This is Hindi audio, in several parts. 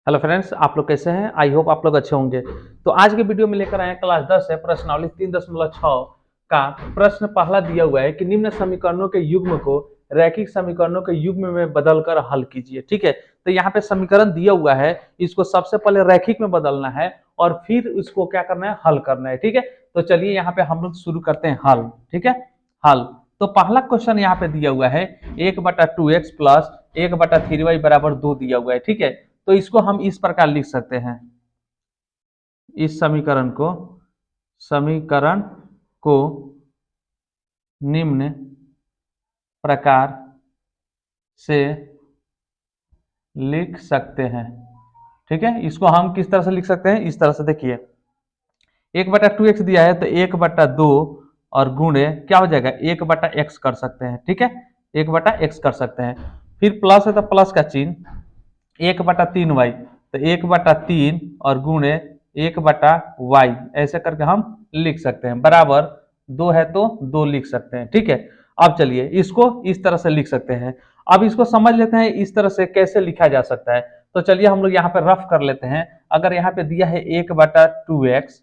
हेलो फ्रेंड्स, आप लोग कैसे हैं? आई होप आप लोग अच्छे होंगे। तो आज के वीडियो में लेकर आए हैं क्लास 10 है प्रश्नावली 3.6 का प्रश्न पहला दिया हुआ है कि निम्न समीकरणों के युग्म को रैखिक समीकरणों के युग्म में बदलकर हल कीजिए। ठीक है, तो यहाँ पे समीकरण दिया हुआ है, इसको सबसे पहले रैखिक में बदलना है और फिर इसको क्या करना है, हल करना है। ठीक है, तो चलिए यहाँ पे हम लोग शुरू करते हैं हल। ठीक है, हल। तो पहला क्वेश्चन यहाँ पे दिया हुआ है 1/2x प्लस 1/3y बराबर 2 दिया हुआ है। ठीक है, तो इसको हम इस प्रकार लिख सकते हैं, इस समीकरण को निम्न प्रकार से लिख सकते हैं। ठीक है, इसको हम किस तरह से लिख सकते हैं, इस तरह से देखिए 1/2x दिया है तो 1/2 और गुणे क्या हो जाएगा 1/x कर सकते हैं। ठीक है, 1/x कर सकते हैं। फिर प्लस है तो प्लस का चिन्ह 1/3y तो 1/3 और गुणे 1/y ऐसे करके हम लिख सकते हैं, बराबर 2 है तो 2 लिख सकते हैं। ठीक है, अब चलिए इसको इस तरह से लिख सकते हैं। अब इसको समझ लेते हैं इस तरह से कैसे लिखा जा सकता है। तो चलिए हम लोग यहाँ पे रफ कर लेते हैं। अगर यहाँ पे दिया है 1/2x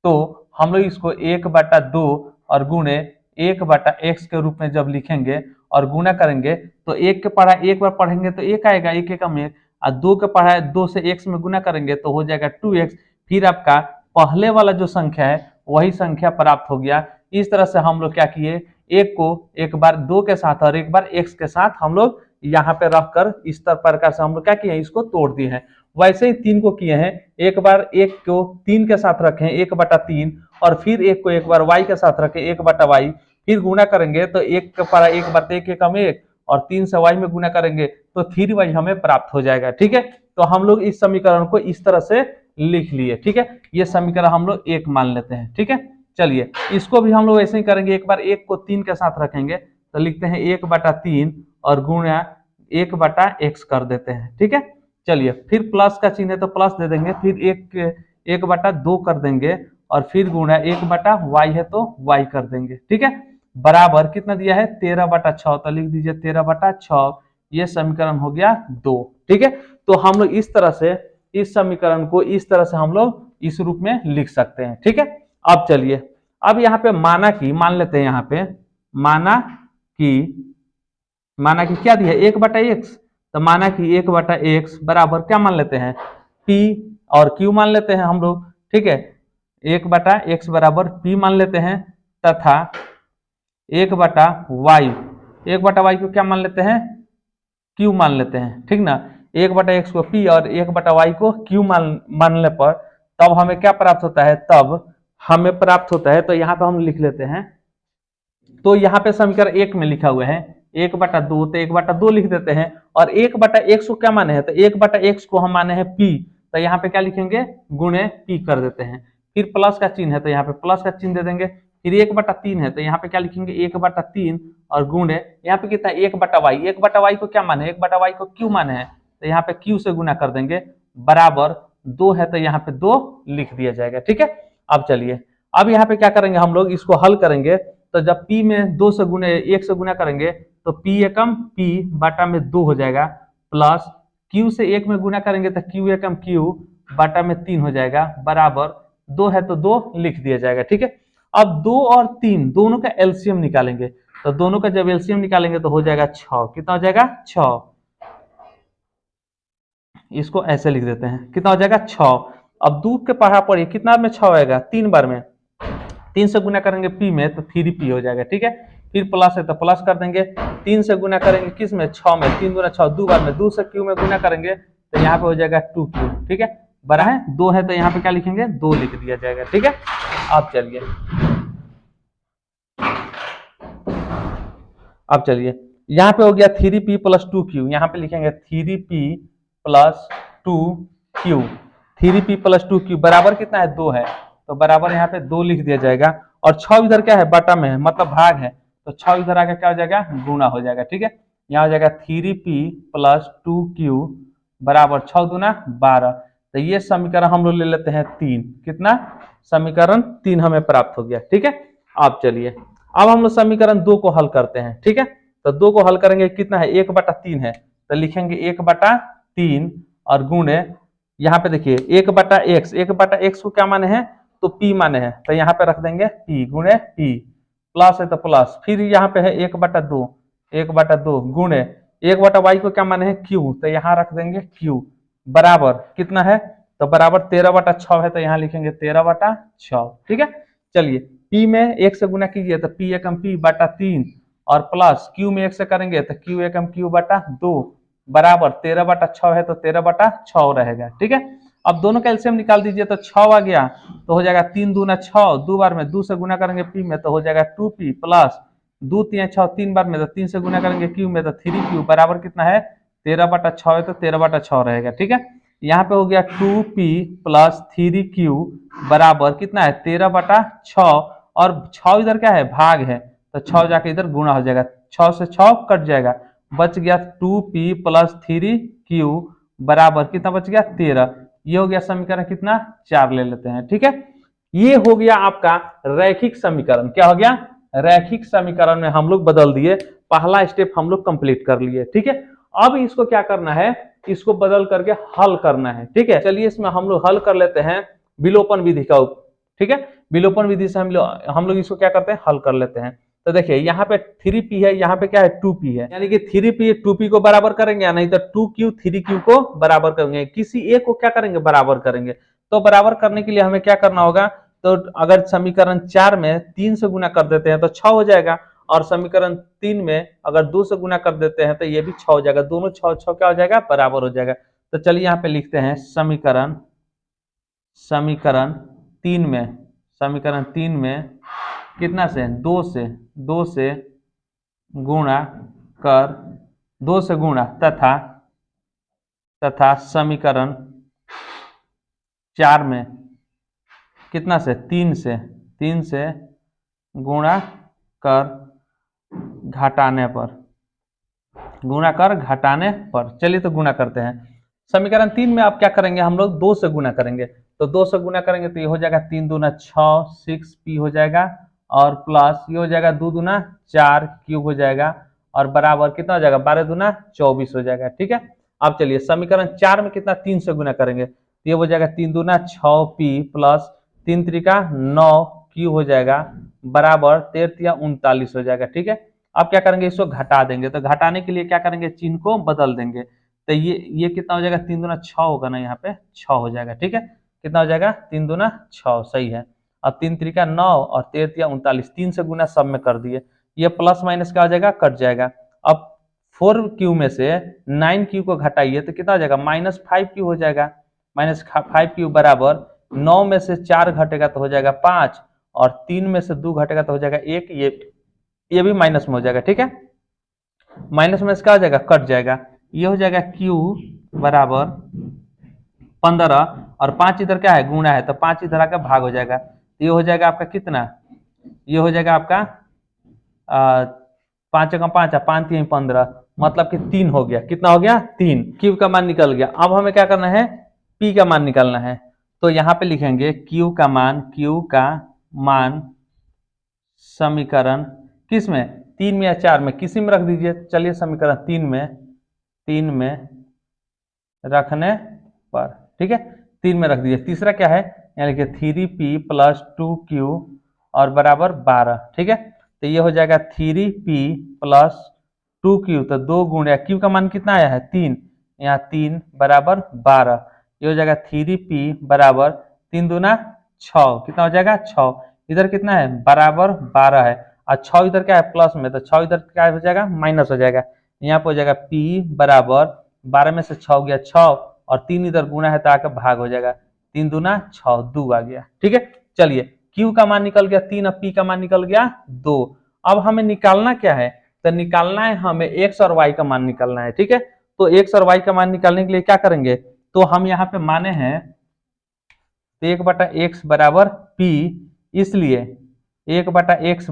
तो हम लोग इसको 1/2 और गुणे 1/x के रूप में जब लिखेंगे और गुणा करेंगे तो एक के पढ़ा एक बार पढ़ेंगे तो एक आएगा, एक एकम एक, और 2 के पढ़ा 2 से x में गुना करेंगे तो हो जाएगा 2x। फिर आपका पहले वाला जो संख्या है वही संख्या प्राप्त हो गया। इस तरह से हम लोग क्या किए, एक को एक बार 2 के साथ और एक बार x के साथ हम लोग यहाँ पे रख कर इस प्रकार से हम लोग क्या किए, इसको तोड़ दिए हैं। वैसे ही 3 को किए हैं, एक बार 1 को 3 के साथ रखें 1/3 और फिर 1 को एक बार y के साथ रखें 1/y, फिर गुना करेंगे तो 1 के पढ़ा एक बार 1 एकम 1 और 3 से y में गुना करेंगे तो 3y हमें प्राप्त हो जाएगा। ठीक है, तो हम लोग इस समीकरण को इस तरह से लिख लिए। ठीक है, ये समीकरण हम लोग 1 मान लेते हैं। ठीक है, चलिए इसको भी हम लोग ऐसे ही करेंगे, एक बार 1 को 3 के साथ रखेंगे तो लिखते हैं 1/3 और गुणा 1/x कर देते हैं। ठीक है, चलिए फिर प्लस का चिन्ह है तो प्लस दे देंगे, फिर 1/2 कर देंगे और फिर गुणा 1/y है तो y कर देंगे। ठीक है, बराबर कितना दिया है 13/6 तो लिख दीजिए 13/6। ये समीकरण हो गया 2। ठीक है, तो हम लोग इस तरह से इस समीकरण को इस तरह से हम लोग इस रूप में लिख सकते हैं। ठीक है, अब चलिए अब यहाँ पे माना कि मान लेते हैं, यहाँ पे माना कि क्या दिया 1/x, तो माना कि 1/x बराबर क्या मान लेते हैं p और q मान लेते हैं हम लोग। ठीक है, 1/x बराबर p मान लेते हैं तथा 1/y को क्या मान लेते हैं, q मान लेते हैं। ठीक ना, 1/x को p और 1/y को q मानने पर तब हमें क्या प्राप्त होता है, तब हमें प्राप्त होता है, तो यहाँ पे हम लिख लेते हैं। तो यहाँ पे समीकरण 1 में लिखा हुआ है 1/2 तो 1/2 लिख देते हैं और 1/x को क्या माने हैं, तो 1/x को हम माने हैं p, तो यहाँ पे क्या लिखेंगे गुणे p कर देते हैं। फिर प्लस का चिन्ह है तो यहाँ पे प्लस का चिन्ह दे देंगे। फिर 1/3 है तो यहाँ पे क्या लिखेंगे 1/3 और गुणे यहाँ पे कितना 1/y को क्या माने, 1/y को q माने हैं तो यहाँ पे q से गुना कर देंगे, बराबर 2 है तो यहाँ पे 2 लिख दिया जाएगा। ठीक है, अब चलिए अब यहाँ पे क्या करेंगे, हम लोग इसको हल करेंगे तो जब p में 2 से गुने 1 से गुना करेंगे तो p एकम p बटा में 2 हो जाएगा, प्लस q से 1 में गुना करेंगे तो q एकम q बटा में 3 हो जाएगा, बराबर 2 है तो 2 लिख दिया जाएगा। ठीक है, अब 2 और 3 दोनों का एलसीएम निकालेंगे, तो दोनों का जब एलसीएम निकालेंगे तो हो जाएगा 6। कितना हो जाएगा 6, इसको ऐसे लिख देते हैं, कितना हो जाएगा 6। अब 2 के पढ़ा पढ़िए कितना में 6 आएगा, 3 बार में 3 से गुना करेंगे p में तो 3p हो जाएगा। ठीक है, फिर प्लस है तो प्लस कर देंगे, 3 से गुना करेंगे किस में 6 में, 3 गुना 6 2 बार में, 2 से q में गुना करेंगे तो यहाँ पे हो जाएगा 2q। ठीक है, बड़ा है 2 है तो यहाँ पे क्या लिखेंगे 2 लिख दिया जाएगा। ठीक है, अब चलिए यहाँ पे हो गया 3p प्लस 2q, यहाँ पे लिखेंगे 3p plus 2q, 3p plus 2q बराबर कितना है 2 है, तो बराबर यहाँ पे 2 लिख दिया जाएगा। और 6 इधर क्या है बटा में है मतलब भाग है, तो 6 इधर आके क्या हो जाएगा गुना हो जाएगा। ठीक है, यहाँ हो जाएगा 3p प्लस 2q बराबर 6 दूना 12, तो ये समीकरण हम लोग ले लेते हैं 3। कितना, समीकरण 3 हमें प्राप्त हो गया। ठीक है, अब चलिए अब हम लोग समीकरण 2 को हल करते हैं। ठीक है, तो 2 को हल करेंगे कितना है 1/3 है तो लिखेंगे 1/3 और गुणे यहाँ पे देखिए 1/x, 1/x को क्या माने हैं तो p माने हैं, तो यहाँ पे रख देंगे p गुणे p, प्लस है तो प्लस, फिर यहाँ पे है 1/2, 1/2 गुणे 1/y को क्या माने हैं q, तो यहाँ रख देंगे q, बराबर कितना है तो बराबर 13/6 है, तो यहाँ लिखेंगे 13/6। ठीक है, चलिए p में 1 से गुना कीजिए तो p एकम p/3 और प्लस q में 1 से करेंगे तो q एकम q/2 बराबर 13/6 है तो 13/6 रहेगा। ठीक है, अब दोनों का एलसीएम निकाल दीजिए तो 6 आ गया, तो हो जाएगा 3 दूना 6, 2 बार में 2 से गुना करेंगे p में तो हो जाएगा 2p प्लस 2 3 6, 3 बार में तो 3 से गुना करेंगे q में तो 3q बराबर कितना है 13/6 है तो 13/6 रहेगा। ठीक है, यहाँ पे हो गया 2p प्लस 3q बराबर कितना है 13/6, और 6 इधर क्या है भाग है तो 6 जाके इधर गुणा हो जाएगा, 6 से 6 कट जाएगा, बच गया 2p प्लस 3q बराबर कितना बच गया 13। ये हो गया समीकरण कितना 4 ले लेते हैं। ठीक है, ये हो गया आपका रैखिक समीकरण। क्या हो गया रैखिक समीकरण में हम लोग बदल दिए, पहला स्टेप हम लोग कंप्लीट कर लिए। ठीक है, अब इसको क्या करना है, इसको बदल करके हल करना है। ठीक है, चलिए इसमें हम लोग हल कर लेते हैं विलोपन विधि का। ठीक है, विलोपन विधि से हम लोग इसको क्या करते हैं हल कर लेते हैं। तो देखिए यहाँ पे 3p है, यहाँ पे क्या है 2p है, यानी कि 3p 2p को बराबर करेंगे या नहीं तो 2q 3q को बराबर करेंगे, किसी एक को क्या करेंगे बराबर करेंगे। तो बराबर करने के लिए हमें क्या करना होगा, तो अगर समीकरण 4 में 3 से गुना कर देते हैं तो 6 हो जाएगा, और समीकरण 3 में अगर 2 से गुना कर देते हैं तो ये भी 6 हो जाएगा, दोनों 6 6 क्या हो जाएगा बराबर हो जाएगा। तो चलिए यहाँ पे लिखते हैं समीकरण 3 में कितना से 2 से गुणा कर 2 से गुणा तथा समीकरण 4 में कितना से 3 से गुणा कर घटाने पर चलिए तो गुणा करते हैं। समीकरण 3 में आप क्या करेंगे हम लोग 2 से गुना करेंगे, तो 2 से गुना करेंगे तो ये हो जाएगा 3 दूना 6 6p हो जाएगा, और प्लस ये हो जाएगा 2 दूना 4 क्यूब हो जाएगा, और बराबर कितना हो जाएगा 12 दूना 24 हो जाएगा। ठीक है, अब चलिए समीकरण 4 में कितना 3 से गुना करेंगे तो ये हो जाएगा 3 दूना 6p प्लस 3 त्रिका 9 क्यूब हो जाएगा, बराबर 13 39 हो जाएगा। ठीक है, अब क्या करेंगे इसको घटा देंगे, तो घटाने के लिए क्या करेंगे चिन्ह को बदल देंगे, तो ये कितना हो जाएगा 3 दूना 6 होगा ना, यहाँ पे 6 हो जाएगा। ठीक है, कितना हो जाएगा 3 दूना 6 सही है, अब 3 त्रिका 9 और 13 39 3 से गुना सब में कर दिए, ये प्लस माइनस क्या हो जाएगा कट जाएगा। अब 4q में से 9q को घटाइए तो कितना हो जाएगा -5q हो जाएगा, -5q बराबर 9 में से 4 घटेगा तो हो जाएगा 5, और 3 में से 2 घटेगा तो हो जाएगा 1, ये भी माइनस में हो जाएगा। ठीक है, माइनस में क्या हो जाएगा कट जाएगा, ये हो जाएगा q बराबर 15, और 5 इधर क्या है गुणा है तो 5 इधर आकर भाग हो जाएगा, ये हो जाएगा आपका कितना, ये हो जाएगा आपका 5 का 5 5 3 15, मतलब कि 3 हो गया, कितना हो गया 3, q का मान निकल गया। अब हमें क्या करना है p का मान निकालना है, तो यहाँ पे लिखेंगे q का मान समीकरण किस में 3 में या 4 में किसी में रख दीजिए, चलिए समीकरण 3 में रखने पर, ठीक है 3 में रख दीजिए। तीसरा क्या है यानी कि 3p प्लस 2q और बराबर 12। ठीक है, तो ये हो जाएगा 3p प्लस 2q, तो 2 गुणा q का मान कितना आया है 3, यहाँ 3 बराबर 12, ये हो जाएगा 3p बराबर 3 दूना 6, कितना हो जाएगा 6, इधर कितना है बराबर 12 है, और 6 इधर क्या है प्लस में, तो 6 इधर क्या हो जाएगा माइनस हो जाएगा, यहाँ पे हो जाएगा p बराबर 12 में से 6 हो गया 6, और 3 इधर गुना है तो आकर भाग हो जाएगा, 3 दूना 6 2 आ गया। ठीक है, चलिए q का मान निकल गया 3 और p का मान निकल गया 2। अब हमें निकालना क्या है, तो निकालना है हमें x और y का मान निकालना है। ठीक है, तो x और y का मान निकालने के लिए क्या करेंगे, तो हम यहाँ पे माने हैं 1/x बराबर p, इसलिए 1/x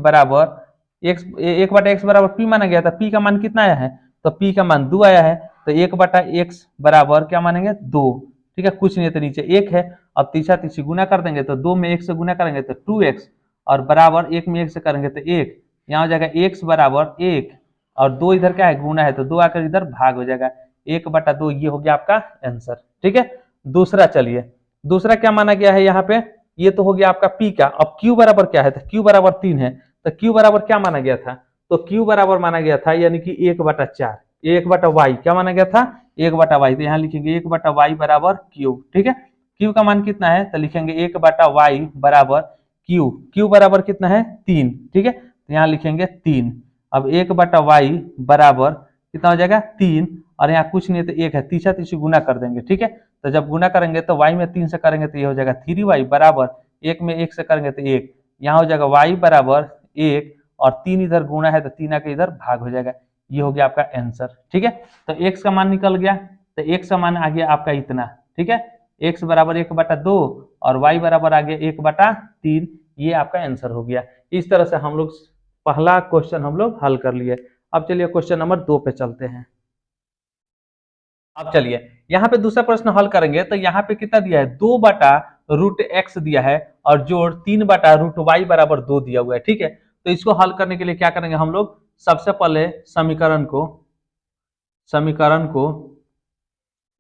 बराबर p माना गया था, p का मान कितना आया है तो p का मान 2 आया है, तो 1/x बराबर क्या मानेंगे 2। ठीक है, कुछ नहीं तो नीचे 1 है, अब तीसरा गुना कर देंगे तो 2 में 1 से गुना करेंगे तो 2x, और बराबर 1 में 1 से करेंगे तो 1, यहाँ हो जाएगा x बराबर 1, और 2 इधर क्या है गुना है तो 2 आकर इधर भाग हो जाएगा, 1/2 ये हो गया आपका आंसर। ठीक है, दूसरा चलिए, दूसरा क्या माना गया है यहाँ पे, ये तो हो गया आपका P का। अब Q बराबर क्या है, तो Q बराबर 3 है, तो Q बराबर क्या माना गया था, तो Q बराबर माना गया था यानी कि 1/4, 1/y क्या माना गया था, 1/y। तो यहाँ लिखेंगे 1/y बराबर Q, ठीक है। Q का मान कितना है, तो लिखेंगे 1/y बराबर Q, Q बराबर कितना है 3, ठीक है, तो यहाँ लिखेंगे 3। अब 1/y बराबर कितना हो जाएगा 3, और यहाँ कुछ नहीं है तो 1 है, तीसरा तीसरी गुना कर देंगे, ठीक है। तो जब गुना करेंगे तो y में 3 से करेंगे तो ये हो जाएगा 3y बराबर 1 में 1 से करेंगे तो 1, यहाँ हो जाएगा y बराबर 1, और 3 इधर गुना है तो 3 आके इधर भाग हो जाएगा। ये हो गया आपका आंसर, ठीक है। तो x का मान निकल गया, तो x का मान आ गया आपका इतना, ठीक है, x बराबर 1/2 और y बराबर आ गया 1/3। ये आपका आंसर हो गया। इस तरह से हम लोग पहला क्वेश्चन हम लोग हल कर लिए। अब चलिए क्वेश्चन नंबर 2 पे चलते हैं। अब चलिए यहाँ पे दूसरा प्रश्न हल करेंगे, तो यहाँ पे कितना दिया है, 2/√x दिया है और जोड़ 3/√y बराबर 2 दिया हुआ है, ठीक है। तो इसको हल करने के लिए क्या करेंगे हम लोग, सबसे पहले समीकरण को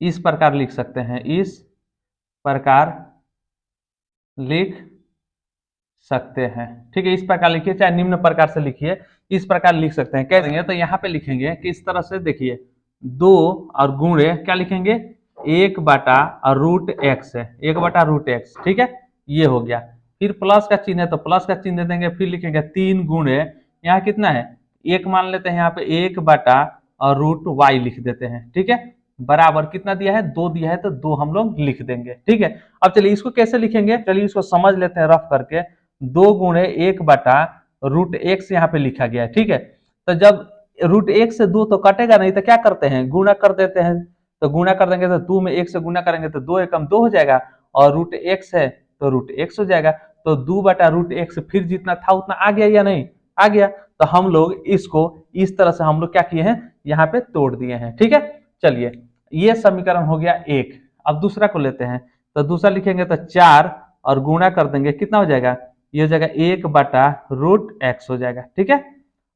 इस प्रकार लिख सकते हैं, इस प्रकार लिख सकते हैं, ठीक है। इस प्रकार लिखिए, चाहे निम्न प्रकार से लिखिए, इस प्रकार लिख सकते हैं। कैसे, तो यहाँ पे लिखेंगे कि इस तरह से देखिए, 2 और गुणे क्या लिखेंगे, 1/√x है, 1/√x, ठीक है, ये हो गया। फिर प्लस का चिन्ह है तो प्लस का चिन्ह दे देंगे, फिर लिखेंगे 3 गुणे, यहाँ कितना है 1 मान लेते हैं, यहाँ पे 1/√y लिख देते हैं, ठीक है, बराबर कितना दिया है 2 दिया है, तो 2 हम लोग लिख देंगे, ठीक है। अब चलिए इसको कैसे लिखेंगे, चलिए इसको समझ लेते हैं रफ करके। 2 गुणे 1/√x यहाँ पे लिखा गया है, ठीक है। तो जब √1 से 2 तो कटेगा नहीं, तो क्या करते हैं, गुणा कर देते हैं। तो गुणा कर देंगे तो 2 में 1 से गुणा करेंगे तो 2 एकम 2 हो जाएगा, और √x है तो √x हो जाएगा। तो 2/√x फिर जितना था उतना आ गया या नहीं, आ गया। तो हम लोग इसको इस तरह से हम लोग क्या किए हैं, यहाँ पे तोड़ दिए हैं, ठीक है। चलिए ये समीकरण हो गया 1। अब दूसरा को लेते हैं, तो दूसरा लिखेंगे तो 4 और गुणा कर देंगे, कितना हो जाएगा, ये हो जाएगा 1/√x हो जाएगा, ठीक है।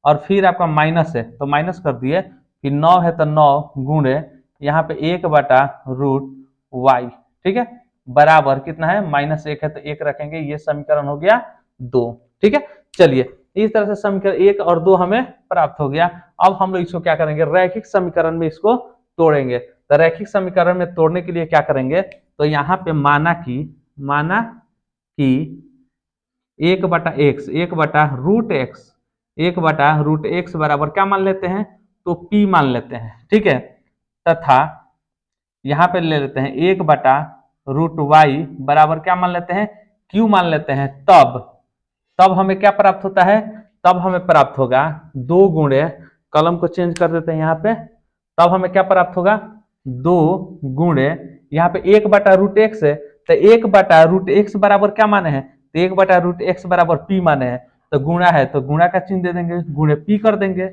और फिर आपका माइनस है तो माइनस कर दिए, फिर 9 है तो 9 गुणे यहाँ पे 1/√y, ठीक है, बराबर कितना है -1 है तो 1 रखेंगे। ये समीकरण हो गया 2, ठीक है। चलिए इस तरह से समीकरण 1 और 2 हमें प्राप्त हो गया। अब हम लोग इसको क्या करेंगे, रैखिक समीकरण में इसको तोड़ेंगे। तो रैखिक समीकरण में तोड़ने के लिए क्या करेंगे, तो यहाँ पे माना कि 1/x 1/√x बराबर क्या मान लेते हैं, तो p मान लेते हैं, ठीक है। तथा यहाँ पे ले लेते हैं 1/√y बराबर क्या मान लेते हैं, q मान लेते हैं। तब हमें क्या प्राप्त होता है, तब हमें प्राप्त होगा 2 गुणे, कलम को चेंज कर देते हैं यहाँ पे, तब हमें क्या प्राप्त होगा 2 गुणे यहाँ पे 1/√x है, तो 1/√x बराबर क्या माने हैं, तो 1/√x बराबर p माने हैं। तो गुणा है तो गुणा का चिन्ह दे देंगे, गुणे p कर देंगे,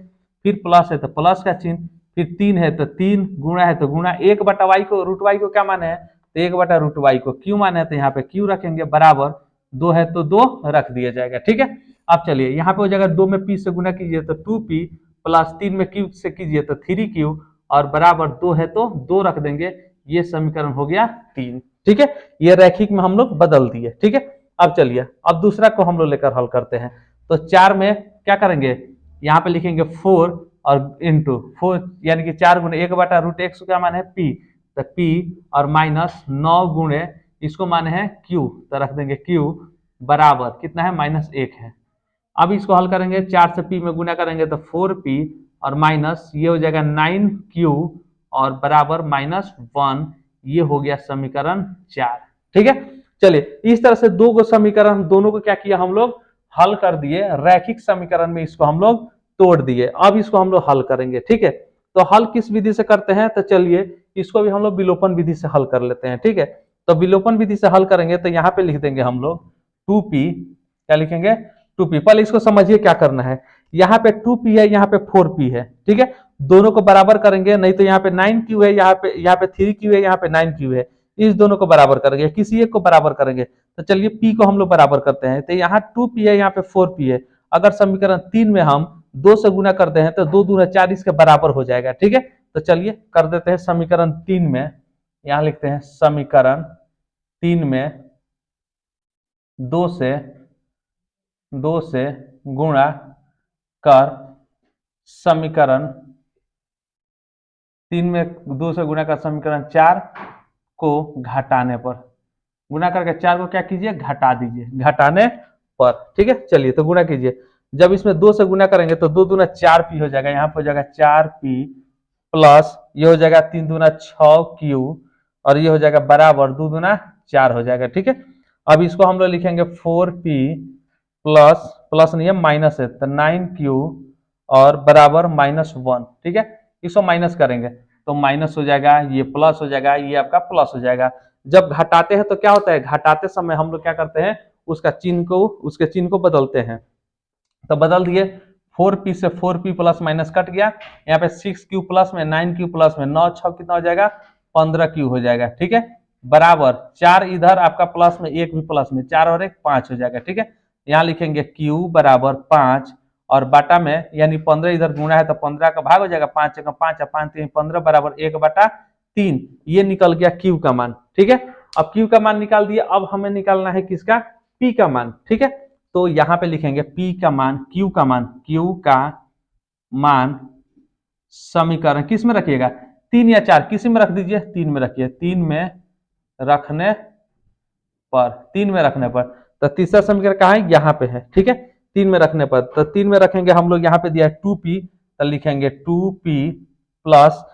फिर प्लस है तो प्लस का चिन्ह, फिर 3 है तो 3, गुणा है तो गुणा, 1/y को √y को क्या माने हैं, तो 1/√y को q माने हैं, तो यहाँ पे q रखेंगे, बराबर 2 है तो 2 रख दिया जाएगा, ठीक है। अब चलिए यहाँ पे हो जाएगा 2 में p से गुना कीजिए तो 2p, प्लस 3 में q से कीजिए तो 3q, और बराबर 2 है तो 2 रख देंगे। ये समीकरण हो गया 3, ठीक है। ये रैखिक में हम लोग बदल दिए, ठीक है। अब चलिए अब दूसरा को हम लोग लेकर हल करते हैं। तो 4 में क्या करेंगे, यहाँ पे लिखेंगे 4 और इंटू 4, यानी कि 4 गुणे 1/√x क्या माने है p, तो p और माइनस 9 गुणे इसको माने हैं q, तो रख देंगे q बराबर कितना है -1 है। अब इसको हल करेंगे, 4 से p में गुना करेंगे तो 4p और माइनस ये हो जाएगा 9q और बराबर -1। ये हो गया समीकरण 4, ठीक है। चलिए इस तरह से 2 को समीकरण दोनों को क्या किया हम लोग हल कर दिए, रैखिक समीकरण में इसको हम लोग तोड़ दिए। अब इसको हम लोग हल करेंगे, ठीक है। तो हल किस विधि से करते हैं, तो चलिए इसको भी हम लोग विलोपन विधि से हल कर लेते हैं, ठीक है। तो विलोपन विधि से हल करेंगे तो यहाँ पे लिख देंगे हम लोग 2p, क्या लिखेंगे 2p। पहले इसको समझिए क्या करना है, यहाँ पे 2p है, यहाँ पे 4p है, ठीक है। दोनों को बराबर करेंगे, नहीं तो यहाँ पे 9q है, यहाँ पे 3q है, यहाँ पे 9q है, इस दोनों को बराबर करेंगे, किसी एक को बराबर करेंगे। तो चलिए p को हम लोग बराबर करते हैं, तो यहाँ 2p है, यहाँ पे 4p है। अगर समीकरण 3 में हम 2 से गुना करते हैं तो 2 दूना 4 इसके बराबर हो जाएगा, ठीक है। तो चलिए कर देते हैं समीकरण 3 में, यहां लिखते हैं समीकरण 3 में 2 से गुणा कर समीकरण 3 में 2 से गुणा कर समीकरण 4 को घटाने पर, गुणा करके 4 को क्या कीजिए, घटा दीजिए, घटाने पर। ठीक है, चलिए तो गुणा कीजिए। जब इसमें 2 से गुणा करेंगे तो 2 दूना 4p हो जाएगा, यहाँ पे हो जाएगा 4p प्लस ये हो जाएगा 3 दूना 6q और ये हो जाएगा बराबर 2 दूना 4 हो जाएगा। ठीक है, अब इसको हम लोग लिखेंगे 4p प्लस, प्लस नहीं है माइनस है, तो 9q और बराबर -1। ठीक है, इसको माइनस करेंगे तो माइनस हो जाएगा, ये प्लस हो जाएगा, ये आपका प्लस हो जाएगा। जब घटाते हैं तो क्या होता है, घटाते समय हम लोग क्या करते हैं, उसका चिन्ह को, उसके चिन्ह को बदलते हैं। तो बदल दिए, 4p से 4p प्लस माइनस कट गया, यहाँ पे 6q प्लस में 9q प्लस में 9 6 कितना हो जाएगा, 15q हो जाएगा। ठीक है, बराबर 4 इधर आपका प्लस में, 1 भी प्लस में, 4 और 1 5 हो जाएगा। ठीक है, यहाँ लिखेंगे q बराबर 5 और बाटा में यानी 15 इधर गुणा है तो 15 का भाग हो जाएगा, 5 जगह 5 5 3 15 बराबर 1/3। ये निकल गया q का मान। ठीक है, अब q का मान निकाल दिए, अब हमें निकालना है किसका, p का मान। ठीक है, तो यहाँ पे लिखेंगे p का मान, q का मान समीकरण किस में रखिएगा, 3 या 4 किसी में रख दीजिए, 3 में रखिए, 3 में रखने पर तो तीसरा समीकरण कहाँ है, यहाँ पे है। ठीक है, 3 में रखने पर, तो 3 में रखेंगे हम लोग, यहाँ पे दिया है 2p तो लिखेंगे 2p प्लस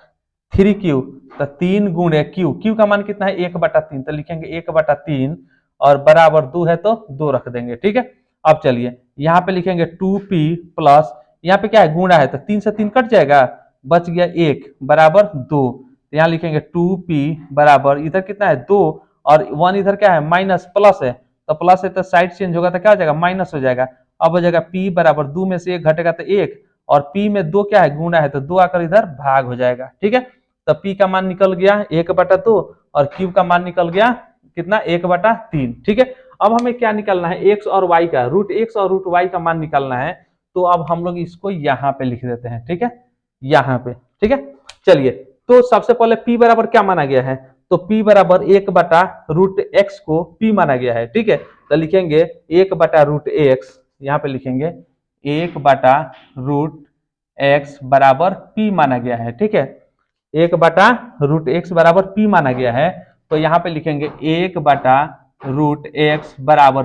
3q, तो 3 गुणे q का मान कितना है, 1/3 तो लिखेंगे 1/3 और बराबर 2 है तो 2 रख देंगे। ठीक है, अब चलिए यहाँ पे लिखेंगे 2p प्लस, यहाँ पे क्या है, गुणा है तो 3 से 3 कट जाएगा, बच गया 1 बराबर 2। यहाँ लिखेंगे 2p बराबर, इधर कितना है 2 और 1 इधर क्या है माइनस, प्लस है तो प्लस है तो साइड चेंज होगा तो क्या हो जाएगा, माइनस हो जाएगा। अब हो जाएगा p बराबर 2 में से 1 घटेगा तो 1 और p में 2 क्या है, गुणा है तो 2 आकर इधर भाग हो जाएगा। ठीक है, तो p का मान निकल गया 1/2 और q का मान निकल गया कितना, 1/3। ठीक है, अब हमें क्या निकालना है, x और y का, रूट x और रूट y का मान निकालना है। तो अब हम लोग इसको यहाँ पे लिख देते हैं। ठीक है, यहाँ पे। ठीक है, चलिए तो सबसे पहले p बराबर क्या माना गया है, तो p बराबर 1/√x को p माना गया है। ठीक है, तो लिखेंगे 1/√x, यहाँ पे लिखेंगे 1/√x बराबर p माना गया है। ठीक है, 1/√x बराबर p माना गया है, तो यहाँ पे लिखेंगे 1/√x बराबर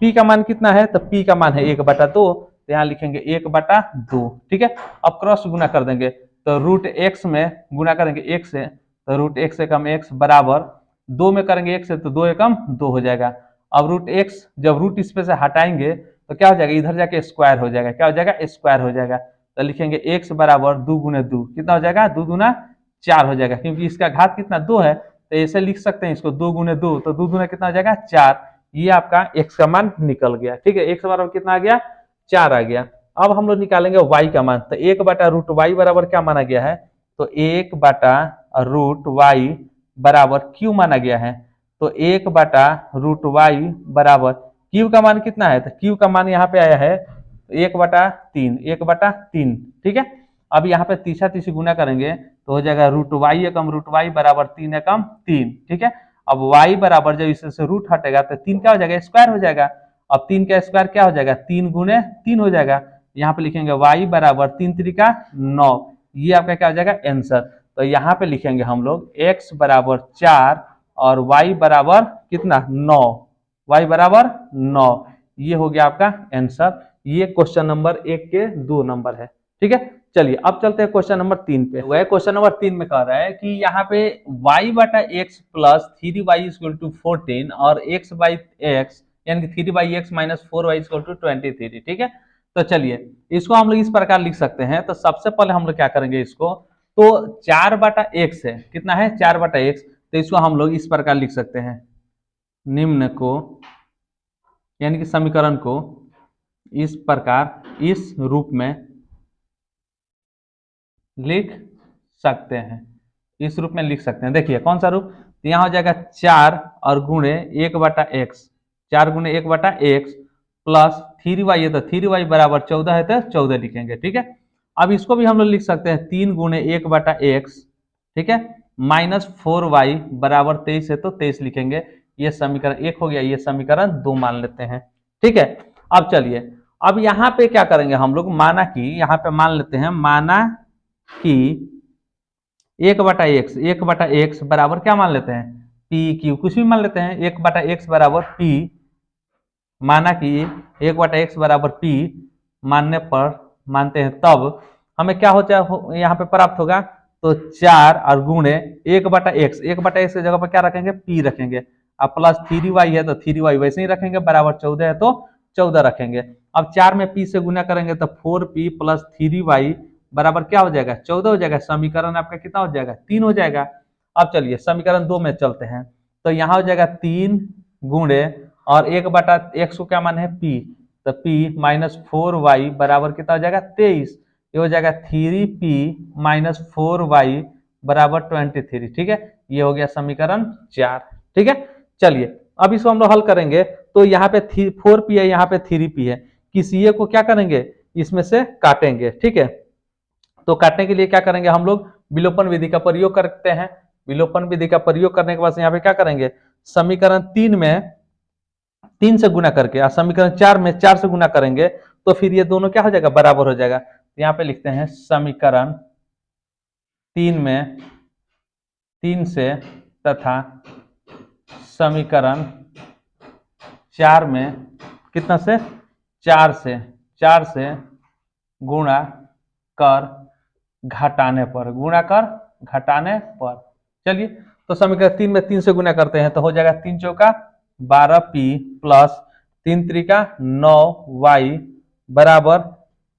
p का मान कितना है, तो p का मान है 1/2, तो यहाँ लिखेंगे 1/2। ठीक है, अब क्रॉस गुना कर देंगे तो √x में गुना करेंगे 1 से, तो √x से कम x बराबर 2 में करेंगे 1 से तो 2 एकम 2 हो जाएगा। अब √x जब रूट इस पे से हटाएंगे तो क्या हो जाएगा, इधर जाके स्क्वायर हो जाएगा, क्या हो जाएगा, स्क्वायर हो जाएगा। तो लिखेंगे x बराबर 2 गुने 2 कितना हो जाएगा, 2 दूना 4 हो जाएगा, क्योंकि इसका घात कितना 2 है तो ऐसे लिख सकते हैं इसको 2 गुने 2, तो 2 दूना कितना हो जाएगा 4। ये आपका x का मान निकल गया। ठीक है, x बराबर कितना आ गया, 4 आ गया। अब हम लोग निकालेंगे y का मान, तो 1/√y बराबर क्या माना गया है, तो 1/√y बराबर q माना गया है, तो 1/√y बराबर q का मान कितना है, तो q का मान यहाँ पे आया है 1/3। ठीक है, अब यहाँ पे तीसरा तीसरी गुना करेंगे तो हो जाएगा √y एकम √y बराबर 3 एकम 3। ठीक है, अब y बराबर जब इससे रूट हटेगा तो 3 क्या हो जाएगा, स्क्वायर हो जाएगा। अब 3 का स्क्वायर क्या हो जाएगा, 3 गुने 3 हो जाएगा। यहाँ पे लिखेंगे y बराबर 3 त्रिका 9, ये आपका क्या हो जाएगा आंसर। तो यहाँ पे लिखेंगे हम लोग x बराबर 4 और y बराबर कितना 9, y बराबर 9, ये हो गया आपका आंसर। ये क्वेश्चन नंबर 1 के 2 नंबर है। ठीक है, चलिए अब चलते हैं क्वेश्चन नंबर 3 पे। वह क्वेश्चन नंबर 3 में कह रहा है कि यहाँ पे y/x plus 3y equal to 14 और x/x यानी कि 3x minus 4y equal to 23। ठीक है, तो चलिए इसको हम लोग इस प्रकार लिख सकते हैं। तो सबसे पहले हम लोग क्या करेंगे, इसको तो 4/x है, कितना है 4/x, तो इसको हम लोग इस प्रकार लिख सकते हैं, निम्न को यानी कि समीकरण को इस प्रकार इस रूप में लिख सकते हैं, इस रूप में लिख सकते हैं। देखिए कौन सा रूप, तो यहाँ हो जाएगा 4 और गुणे 1/x, 4 गुणे 1/x प्लस 3y है तो 3y बराबर 14 है तो 14 लिखेंगे। ठीक है, अब इसको भी हम लोग लिख सकते हैं 3 गुणे 1/x, ठीक है, -4y बराबर 23 है तो 23 लिखेंगे। ये समीकरण 1 हो गया, ये समीकरण 2 मान लेते हैं। ठीक है, अब चलिए, अब यहाँ पे क्या करेंगे हम लोग, माना कि यहाँ पे मान लेते हैं, माना कि 1/x बराबर क्या मान लेते हैं, पी क्यू, कुछ भी मान लेते हैं। 1/x बराबर पी, माना कि 1/x बराबर पी मानने पर, मानते हैं तब हमें क्या हो जाए यहाँ पे प्राप्त होगा, तो 4 और गुणे 1/x, 1/x की जगह पर क्या रखेंगे, पी रखेंगे। अब प्लस 3y है तो 3y वैसे ही रखेंगे, बराबर 14 है तो 14 रखेंगे। अब 4 में p से गुना करेंगे तो 4p प्लस 3y बराबर क्या हो जाएगा, 14 हो जाएगा। समीकरण आपका कितना हो जाएगा, 3 हो जाएगा। अब चलिए समीकरण 2 में चलते हैं, तो यहाँ हो जाएगा 3 गुणे और 1/x को क्या मान है, p, तो p -4y बराबर कितना हो जाएगा, 23। ये हो जाएगा 3p -4y बराबर 23। ठीक है, ये हो गया समीकरण 4। ठीक है, चलिए अब इसको हम लोग हल करेंगे, तो यहाँ पे 4p है, यहाँ पे 3p है, किसी एक को क्या करेंगे, इसमें से काटेंगे। ठीक है, तो काटने के लिए क्या करेंगे हम लोग, विलोपन विधि का प्रयोग करते हैं। विलोपन विधि का प्रयोग करने के बाद यहाँ पे क्या करेंगे, समीकरण 3 में 3 से गुना करके और समीकरण 4 में 4 से गुना करेंगे, तो फिर ये दोनों क्या हो जाएगा, बराबर हो जाएगा। यहाँ पे लिखते हैं समीकरण 3 में 3 से तथा समीकरण 4 में कितना से, 4 से गुणा कर घटाने पर, गुणा कर घटाने पर। चलिए, तो समीकरण 3 में 3 से गुना करते हैं तो हो जाएगा 3 चौका 12p प्लस 3 त्रिका 9y बराबर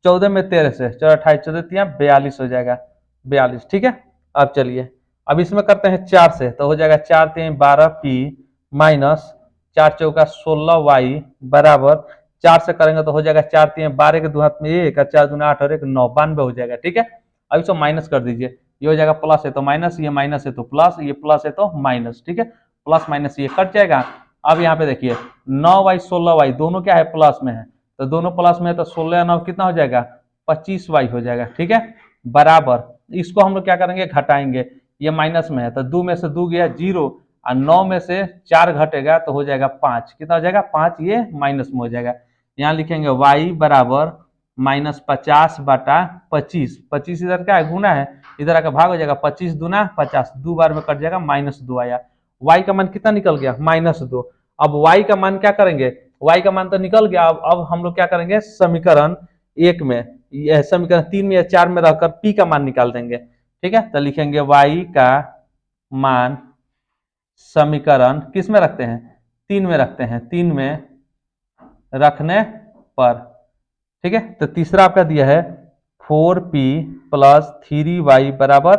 14 में 13 से 4 28 14 42 हो जाएगा, 42। ठीक है, अब चलिए, अब इसमें करते हैं 4 से, तो हो जाएगा 4 3 12p माइनस 4 चौका 16y बराबर 4 से करेंगे तो हो जाएगा 4 3 12 के 2 हाथ में 1 और 4 दूना 8 और 1 9, 92 हो जाएगा। ठीक है, अब इसको माइनस कर दीजिए, ये हो जाएगा प्लस है तो माइनस, ये माइनस है तो प्लस, ये प्लस है तो माइनस। ठीक है, प्लस माइनस ये कट जाएगा। अब यहाँ पे देखिए 9y 16y दोनों क्या है, प्लस में है, तो दोनों प्लस में है तो 16 9 कितना हो जाएगा, 25y हो जाएगा। ठीक है, बराबर इसको हम लोग क्या करेंगे, घटाएंगे। ये माइनस में है तो 2 में से 2 गया 0 और 9 में से 4 घटेगा तो हो जाएगा 5, कितना हो जाएगा 5, ये माइनस में हो जाएगा। यहाँ लिखेंगे y बराबर -50/25, 25 इधर क्या है, गुना है, इधर आकर भाग हो जाएगा, 25 दूना 50, 2 बार में कट जाएगा, -2 आया। y का मान कितना निकल गया, -2। अब y का मान क्या करेंगे, y का मान तो निकल गया, अब हम लोग क्या करेंगे, समीकरण 1 में, समीकरण 3 में या 4 में रहकर p का मान निकाल देंगे। ठीक है, तो लिखेंगे y का मान समीकरण किस में रखते हैं, 3 में रखते हैं, 3 में रखने पर। ठीक है, तो तीसरा आपका दिया है 4p प्लस 3y बराबर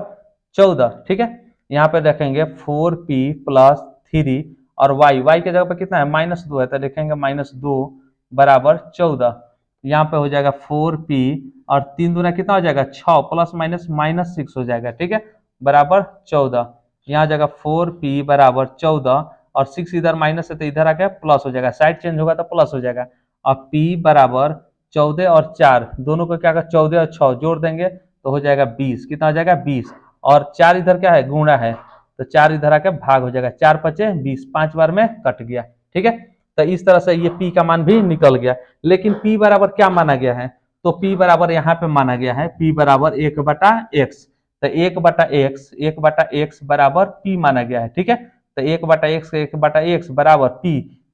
14। ठीक है, यहाँ पे रखेंगे 4p प्लस 3 और y के जगह पे कितना है, -2 है तो लिखेंगे -2 बराबर 14। यहाँ पे हो जाएगा 4p और 3 दूना कितना हो जाएगा 6 प्लस माइनस -6 हो जाएगा। ठीक है, बराबर 14। यहाँ जगह 4p बराबर 14 और 6 इधर माइनस है तो इधर आके प्लस हो जाएगा, साइड चेंज होगा तो प्लस हो जाएगा। अब p बराबर 14 और 4 दोनों को क्या कर, 14 और 6 जोड़ देंगे तो हो जाएगा 20, कितना हो जाएगा 20, और 4 इधर क्या है, गुणा है, तो 4 इधर आके भाग हो जाएगा, 4 5 20, 5 बार में कट गया। ठीक है, तो इस तरह से ये p का मान भी निकल गया। लेकिन p बराबर क्या माना गया है, तो p बराबर यहाँ पे माना गया है p बराबर 1/x, तो 1/x बराबर p माना गया है। ठीक है, तो 1/x बराबर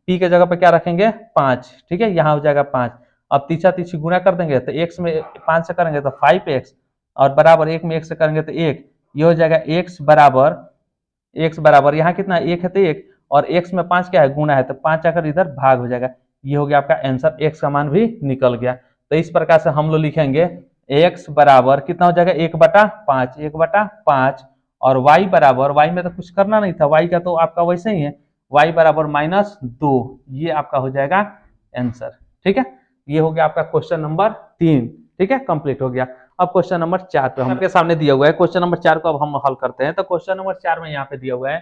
p के जगह पे क्या रखेंगे 5। ठीक है, यहाँ हो जाएगा 5। अब तीसरा तीसरी गुणा कर देंगे तो x में 5 से करेंगे तो 5x और बराबर 1 में 1 से करेंगे तो 1, ये हो जाएगा x बराबर यहाँ कितना 1 है तो 1 और x में 5 क्या है, गुणा है, तो 5 आकर इधर भाग हो जाएगा। ये हो गया आपका आंसर, x का मान भी निकल गया। तो इस प्रकार से हम लोग लिखेंगे x बराबर कितना हो जाएगा 1/5 और y बराबर, y में तो कुछ करना नहीं था, y का तो आपका वैसे ही है, y बराबर -2, ये आपका हो जाएगा आंसर। ठीक है, ये हो गया आपका क्वेश्चन नंबर 3। ठीक है, कंप्लीट हो गया। अब क्वेश्चन नंबर 4 पे हम आपके सामने दिया हुआ है, क्वेश्चन नंबर 4 को अब हम हल करते हैं। तो क्वेश्चन नंबर 4 में यहाँ पे दिया हुआ है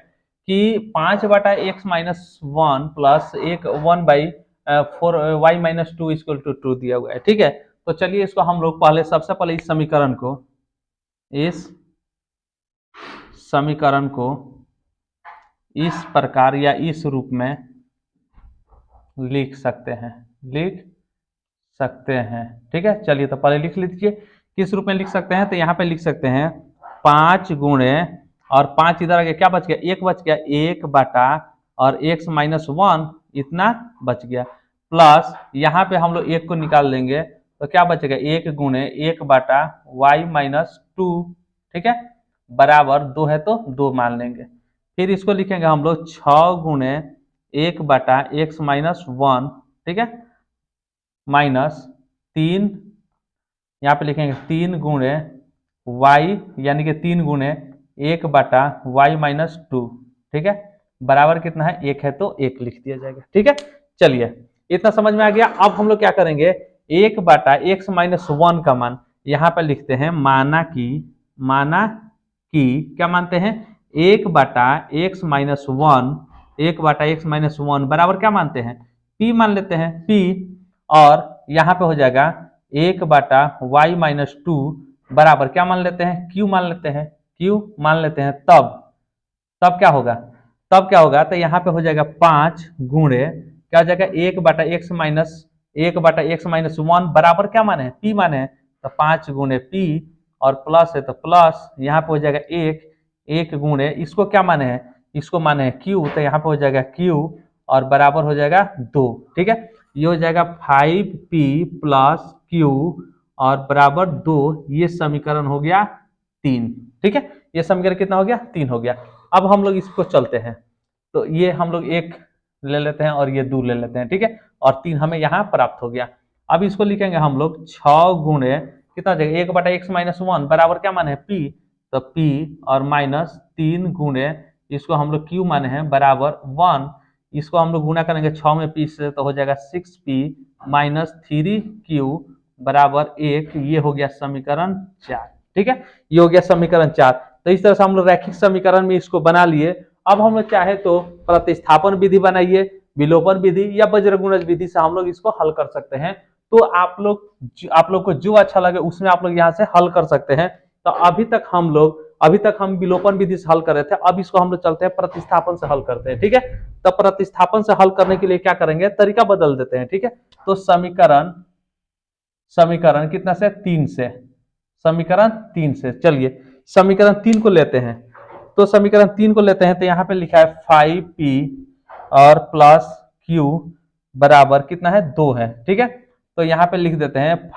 कि 5/x-1 प्लस 1/4y-2 = 2 दिया हुआ है। ठीक है, तो चलिए इसको हम लोग सबसे पहले इस समीकरण को इस प्रकार या इस रूप में लिख सकते हैं, ठीक है। चलिए तो पहले लिख लीजिए किस रूप में लिख सकते हैं। तो यहाँ पे लिख सकते हैं 5 गुणे और 5 इधर आ गया, क्या बच गया, 1 बच गया, 1 बटा और x माइनस 1 इतना बच गया, प्लस यहाँ पे हम लोग 1 को निकाल लेंगे तो क्या बचेगा, 1 गुणे 1 बटा y माइनस 2, ठीक है, बराबर 2 है तो 2 मान लेंगे। फिर इसको लिखेंगे हम लोग 6 गुणे 1 बटा x माइनस 1, ठीक है, माइनस 3, यहाँ पे लिखेंगे 3 गुणे y यानी कि 3 गुणे 1 बटा y माइनस 2, ठीक है, बराबर कितना है, 1 है तो 1 लिख दिया जाएगा, ठीक है। चलिए इतना समझ में आ गया। अब हम लोग क्या करेंगे, 1 बटा x माइनस 1 का मान यहाँ पे लिखते हैं, माना कि क्या मानते हैं, 1 बटा x माइनस 1, 1 बटा x माइनस 1 बराबर क्या मानते हैं, p मान लेते हैं, p, और यहाँ पे हो जाएगा 1 बटा y माइनस 2 बराबर क्या मान लेते हैं, q मान लेते हैं, तब क्या होगा, तो यहाँ पे हो जाएगा 5 गुणे क्या हो जाएगा, 1 बटा x माइनस 1 बराबर क्या माने हैं, p माने हैं, तो 5 गुणे p और प्लस है तो प्लस, यहाँ पे हो जाएगा 1 गुणे इसको क्या माने हैं, इसको माने हैं q, तो यहाँ पे हो जाएगा q और बराबर हो जाएगा 2, ठीक है। ये हो जाएगा 5p प्लस q और बराबर 2, ये समीकरण हो गया 3, ठीक है। ये समीकरण कितना हो गया, 3 हो गया। अब हम लोग इसको चलते हैं, तो ये हम लोग 1 ले लेते हैं और ये 2 ले लेते हैं, ठीक है, और 3 हमें यहाँ प्राप्त हो गया। अब इसको लिखेंगे हम लोग 6 गुणे कितना हो जाएगा, 1 बटा x माइनस 1 बराबर क्या माने हैं, p, तो p और माइनस 3 गुणे इसको हम लोग q माने हैं बराबर 1, इसको हम लोग गुणा करेंगे 6 में p से तो हो जाएगा 6p माइनस 3q बराबर 1, ये हो गया समीकरण 4, ठीक है, ये हो गया समीकरण 4। तो इस तरह से हम लोग रैखिक समीकरण में इसको बना लिए। अब हम लोग चाहे तो प्रतिस्थापन विधि बनाइए, विलोपन विधि या वज्रगुणज विधि से हम लोग इसको हल कर सकते हैं। तो आप लोग को जो अच्छा लगे उसमें आप लोग यहाँ से हल कर सकते हैं। तो अभी तक हम विलोपन विधि से हल कर रहे थे, अब इसको हम लोग चलते हैं प्रतिस्थापन से हल करते हैं, ठीक है। तो प्रतिस्थापन से हल करने के लिए क्या करेंगे, तरीका बदल देते हैं, ठीक है। तो समीकरण कितना से, 3 से, समीकरण 3 से, चलिए समीकरण 3 को लेते हैं। तो समीकरण 3 को लेते हैं तो यहाँ पे लिखा है 5p और प्लस q बराबर कितना है, 2 है, ठीक है। तो यहाँ पे लिख देते हैं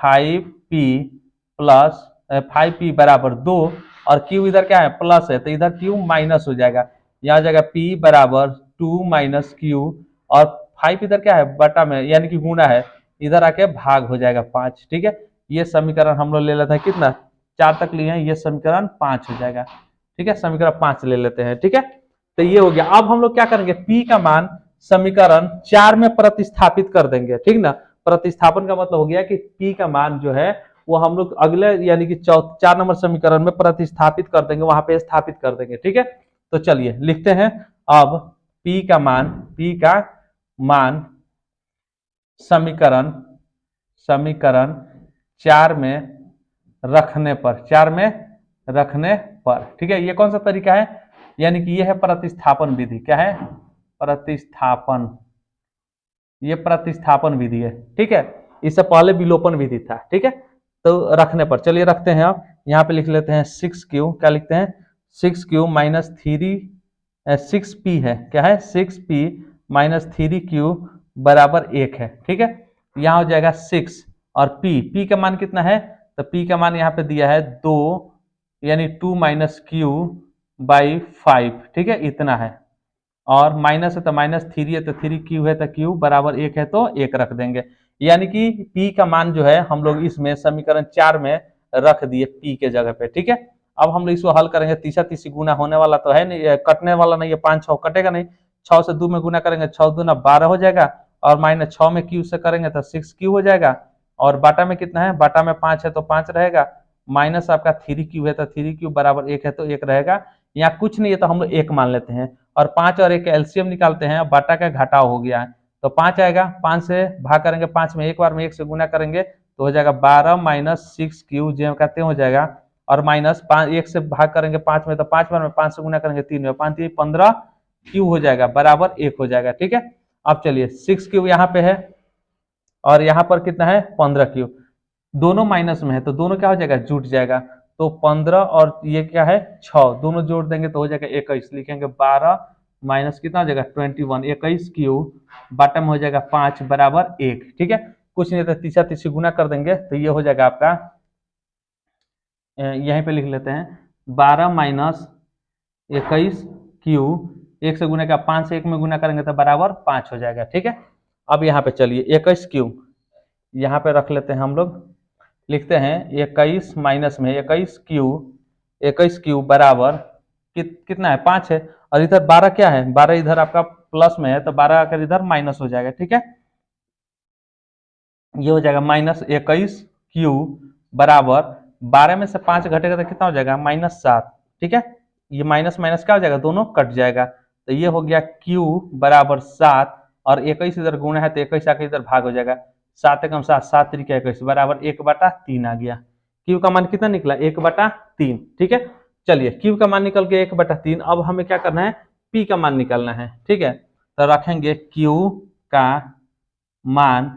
5p बराबर 2 और q इधर क्या है, प्लस है, तो इधर q माइनस हो जाएगा, यहाँ हो जाएगा p बराबर 2 माइनस q और 5 इधर क्या है, बटा में यानी कि गुणा है, इधर आके भाग हो जाएगा 5, ठीक है। ये समीकरण हम लोग ले लेते हैं कितना, 4 तक लिए हैं, ये समीकरण 5 हो जाएगा, ठीक है, समीकरण 5 ले लेते हैं, ठीक है। तो ये हो गया। अब हम लोग क्या करेंगे, p का मान समीकरण 4 में प्रतिस्थापित कर देंगे, ठीक ना। प्रतिस्थापन का मतलब हो गया कि p का मान जो है वो हम लोग अगले यानी कि 4 नंबर समीकरण में प्रतिस्थापित कर देंगे, वहां पे स्थापित कर देंगे, ठीक है। तो चलिए लिखते हैं अब p का मान समीकरण 4 में रखने पर, ठीक है। ये कौन सा तरीका है, यानी कि ये है प्रतिस्थापन विधि, क्या है, ये प्रतिस्थापन विधि है, ठीक है। इससे पहले विलोपन विधि था, ठीक है। तो रखने पर, चलिए रखते हैं। अब यहाँ पे लिख लेते हैं 6q, क्या लिखते हैं, 6q माइनस 6p है, क्या है, 6p माइनस 3q बराबर 1 है, ठीक है। यहाँ हो जाएगा 6 और p का मान कितना है, तो p का मान यहाँ पे दिया है 2 यानी 2 माइनस q बाई 5, ठीक है, इतना है, और माइनस है तो माइनस 3 है तो 3q है तो q बराबर 1 है तो 1 रख देंगे, यानी कि p का मान जो है हम लोग इसमें समीकरण 4 में रख दिए p के जगह पे, ठीक है। अब हम लोग इसको हल करेंगे, तीसरा गुना होने वाला तो है नहीं, कटने वाला नहीं है, 5 6 कटेगा नहीं, 6 से 2 में गुना करेंगे, 6 दूना 12 हो जाएगा, और माइनस 6 में q से करेंगे तो 6q हो जाएगा, और बाटा में कितना है, बाटा में 5 है तो 5 रहेगा, माइनस आपका 3q है तो 3q बराबर 1 है तो 1 रहेगा, यहाँ कुछ नहीं है तो हम लोग 1 मान लेते हैं, और 5 और 1 एलसीएम निकालते हैं, बाटा का घटाव हो गया है तो 5 आएगा, 5 से भाग करेंगे, 5 में एक बार में 1 से गुना करेंगे तो हो जाएगा 12 माइनस 6q जो कहते हो जाएगा, और माइनस 5, 1 से भाग करेंगे 5 में तो 5 बार में, 5 से गुना करेंगे 3 में, 5 15 क्यू हो जाएगा बराबर 1 हो जाएगा। ठीक है, अब चलिए 6 क्यू यहाँ पे है और यहाँ पर कितना है 15 क्यू, दोनों माइनस में है तो दोनों क्या हो जाएगा जुट जाएगा। तो 15 और ये क्या है 6, दोनों जोड़ देंगे तो हो जाएगा 21, लिखेंगे 12 माइनस कितना हो जाएगा 21, 21 क्यू बॉटम हो जाएगा 5 बराबर 1। ठीक है, कुछ नहीं तो तीसरा तीसरी गुना कर देंगे तो ये हो जाएगा आपका, यहीं पे लिख लेते हैं 12 माइनस 21 क्यू, 1 से गुना का 5 से 1 में गुना करेंगे तो बराबर 5 हो जाएगा। ठीक है, अब यहाँ पे चलिए 21 क्यू यहाँ पे रख लेते हैं हम लोग, लिखते हैं 21 माइनस में 21 क्यू बराबर कितना है 5 है, और इधर 12 क्या है, 12 इधर आपका प्लस में है तो 12 आकर इधर माइनस हो जाएगा। ठीक है, ये हो जाएगा माइनस 21 क्यू बराबर 12 में से 5 घटेगा तो कितना हो जाएगा -7। ठीक है, ये माइनस माइनस क्या हो जाएगा, दोनों कट जाएगा तो ये हो गया क्यू बराबर 7, और 21 इधर गुणा है तो 21 आकर इधर भाग हो जाएगा, 7 एकम 7, 7 त्रिक 21 बराबर 1/3 आ गया। क्यू का मान कितना निकला 1/3। ठीक है, चलिए क्यू का मान निकल गया 1/3, अब हमें क्या करना है पी का मान निकालना है। ठीक है, तो रखेंगे क्यू का मान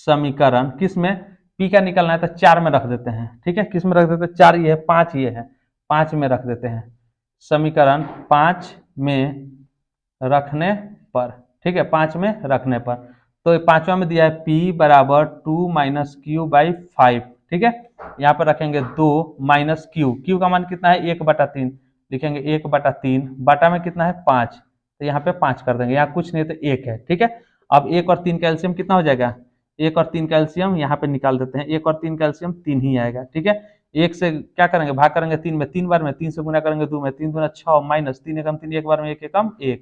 समीकरण किस में, पी का निकालना है तो 4 में रख देते हैं। ठीक है, किस में रख देते हैं, 4 ये है 5 ये है, 5 में रख देते हैं, समीकरण 5 में रखने पर। ठीक है, 5 में रखने पर तो 5वां में दिया है P बराबर 2 माइनस क्यू बाई 5। ठीक है, यहाँ पर रखेंगे 2 माइनस क्यू, क्यू का मान कितना है 1/3, लिखेंगे 1/3, बाटा में कितना है 5 तो यहाँ पे 5 कर देंगे, यहाँ कुछ नहीं तो 1 है। ठीक है, अब 1 और 3 कैल्शियम कितना हो जाएगा, 1 और 3 कैल्शियम यहाँ पे निकाल देते हैं, 1 और 3 कैल्शियम 3 ही आएगा। ठीक है, 1 से क्या करेंगे भाग करेंगे 3 में, 3 बार में, 3 से गुना करेंगे 2 में, 3 दूना 6 माइनस 3 एकम 3, 1 बार में 1 एकम 1,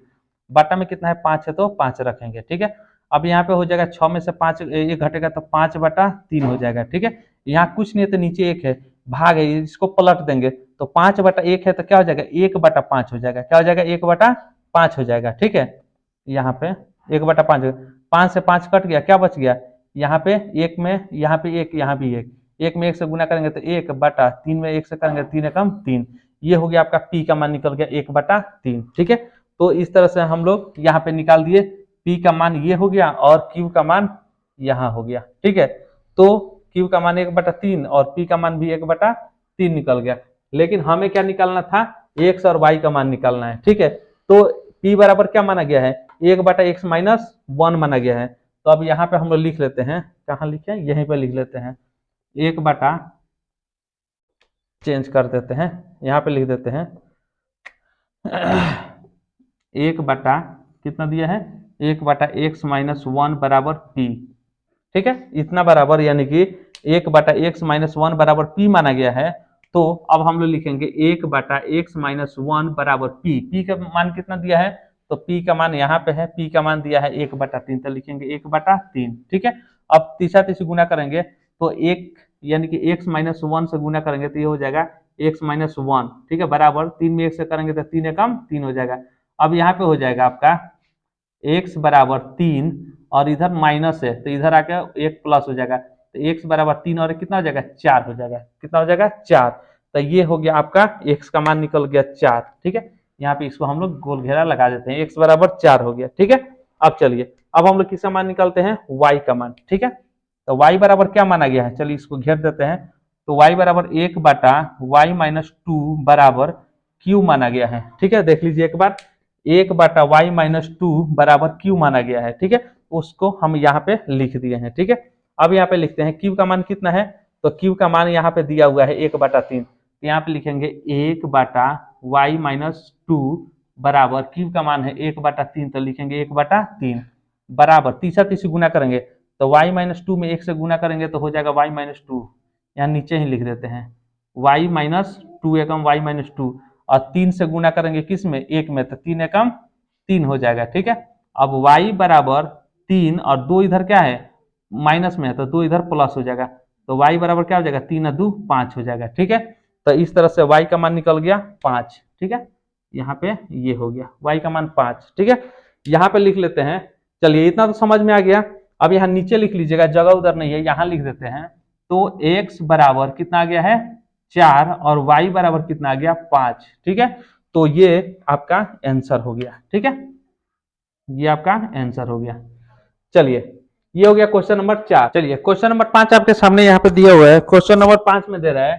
बाटा में कितना है 5 है तो 5 रखेंगे। ठीक है, अब यहाँ पे हो जाएगा 6 में से 5 ये घटेगा तो 5/3 हो जाएगा। ठीक है, यहाँ कुछ नहीं है तो नीचे 1 है, भाग है इसको पलट देंगे तो 5/1 है तो क्या हो जाएगा 1/5 हो जाएगा, क्या हो जाएगा 1/5 हो जाएगा। ठीक है, यहाँ पे 1/5, 5 से 5 कट गया, क्या बच गया यहाँ पे 1 में, यहाँ पे 1, यहाँ भी 1, 1 में 1 से गुना करेंगे तो 1/3 में 1 से करेंगे 3 एकम 3, ये हो गया आपका पी का मान निकल गया 1/3। ठीक है, तो इस तरह से हम लोग यहाँ पे निकाल दिए, पी का मान ये हो गया और क्यू का मान यहाँ हो गया। ठीक है, तो क्यू का मान 1/3 और पी का मान भी 1/3 निकल गया, लेकिन हमें क्या निकालना था एक्स और वाई का मान निकालना है। ठीक है, तो पी बराबर क्या माना गया है 1/x - 1 माना गया है, तो अब यहाँ पे हम लोग लिख लेते हैं, कहाँ लिखे यहीं पे लिख लेते हैं, 1 चेंज कर देते हैं, यहाँ पे लिख देते हैं 1 कितना दिया है 1/x - 1 बराबर p। ठीक है, इतना बराबर यानी कि 1/x - 1 बराबर p माना गया है, तो अब हम लोग लिखेंगे 1/x - 1 बराबर p। p का मान कितना दिया है तो p का मान यहाँ पे है, p का मान दिया है 1/3 तो लिखेंगे 1/3। ठीक है, अब तीसरा तीसरी गुना करेंगे तो 1 यानी कि x - 1 से गुना करेंगे तो ये हो जाएगा x - 1। ठीक है, बराबर 3 में 1 से करेंगे तो 3 एकम 3 हो जाएगा। अब यहाँ पे हो जाएगा आपका x बराबर 3 और इधर माइनस है तो इधर आके 1 प्लस हो जाएगा, तो x बराबर 3 और कितना हो जाएगा 4 हो जाएगा, कितना हो जाएगा 4, तो ये हो गया आपका x का मान निकल गया 4। ठीक है, यहाँ पे इसको हम लोग गोल घेरा लगा देते हैं, x बराबर 4 हो गया। ठीक है, अब चलिए अब हम लोग किसका मान निकालते हैं y का मान। ठीक है, तो y बराबर क्या माना गया है, चलिए इसको घेर देते हैं, तो y बराबर 1/y - 2 बराबर q माना गया है। ठीक है, देख लीजिए एक बार 1/y - 2 बराबर q माना गया है। ठीक है, उसको हम यहाँ पे लिख दिए हैं। ठीक है, अब यहाँ पे लिखते हैं q का मान कितना है, तो q का मान यहाँ पे दिया हुआ है 1/3, तो यहाँ पे लिखेंगे 1/y - 2 बराबर q का मान है 1/3 तो लिखेंगे 1/3 बराबर तीसरा तीसरी गुना करेंगे तो y - 2 में 1 से गुना करेंगे तो हो जाएगा y - 2, यहाँ नीचे ही लिख देते हैं y - 2 एकम y - 2 और 3 से गुना करेंगे किस में 1 में तो 3 एकम 3 हो जाएगा। ठीक है, अब y बराबर 3 और 2 इधर क्या है माइनस में है तो 2 इधर प्लस हो जाएगा, तो y बराबर क्या हो जाएगा 3 और 2 5 हो जाएगा। ठीक है, तो इस तरह से y का मान निकल गया 5। ठीक है, यहाँ पे ये हो गया y का मान 5। ठीक है, यहाँ पे लिख लेते हैं, चलिए इतना तो समझ में आ गया। अब यहाँ नीचे लिख लीजिएगा, जगह उधर नहीं है, यहाँ लिख देते हैं, तो x बराबर कितना आ गया है 4 और y बराबर कितना आ गया 5। ठीक है, तो ये आपका आंसर हो गया। ठीक है, ये आपका आंसर हो गया। चलिए, ये हो गया क्वेश्चन नंबर 4। चलिए क्वेश्चन नंबर 5 आपके सामने यहाँ पे दिया हुआ है। क्वेश्चन नंबर 5 में दे रहा है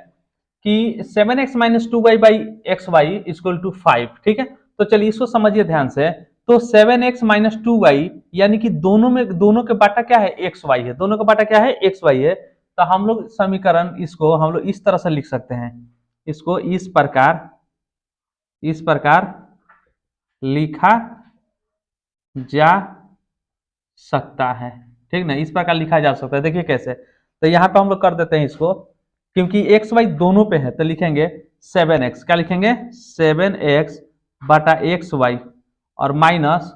कि 7x minus 2y by x y equal to 5। ठीक है, तो चलिए इसको समझिए ध्यान से। तो 7x माइनस 2y यानी कि दोनों के बाटा क्या है एक्स वाई है, दोनों का बाटा क्या है एक्स वाई है। तो हम लोग समीकरण इसको हम लोग इस तरह से लिख सकते हैं, इसको इस प्रकार लिखा जा सकता है। ठीक ना, इस प्रकार लिखा जा सकता है। देखिए कैसे, तो यहाँ पे हम लोग कर देते हैं इसको, क्योंकि एक्स वाई दोनों पे है तो लिखेंगे 7x, क्या लिखेंगे 7x बटा एक्स वाई और माइनस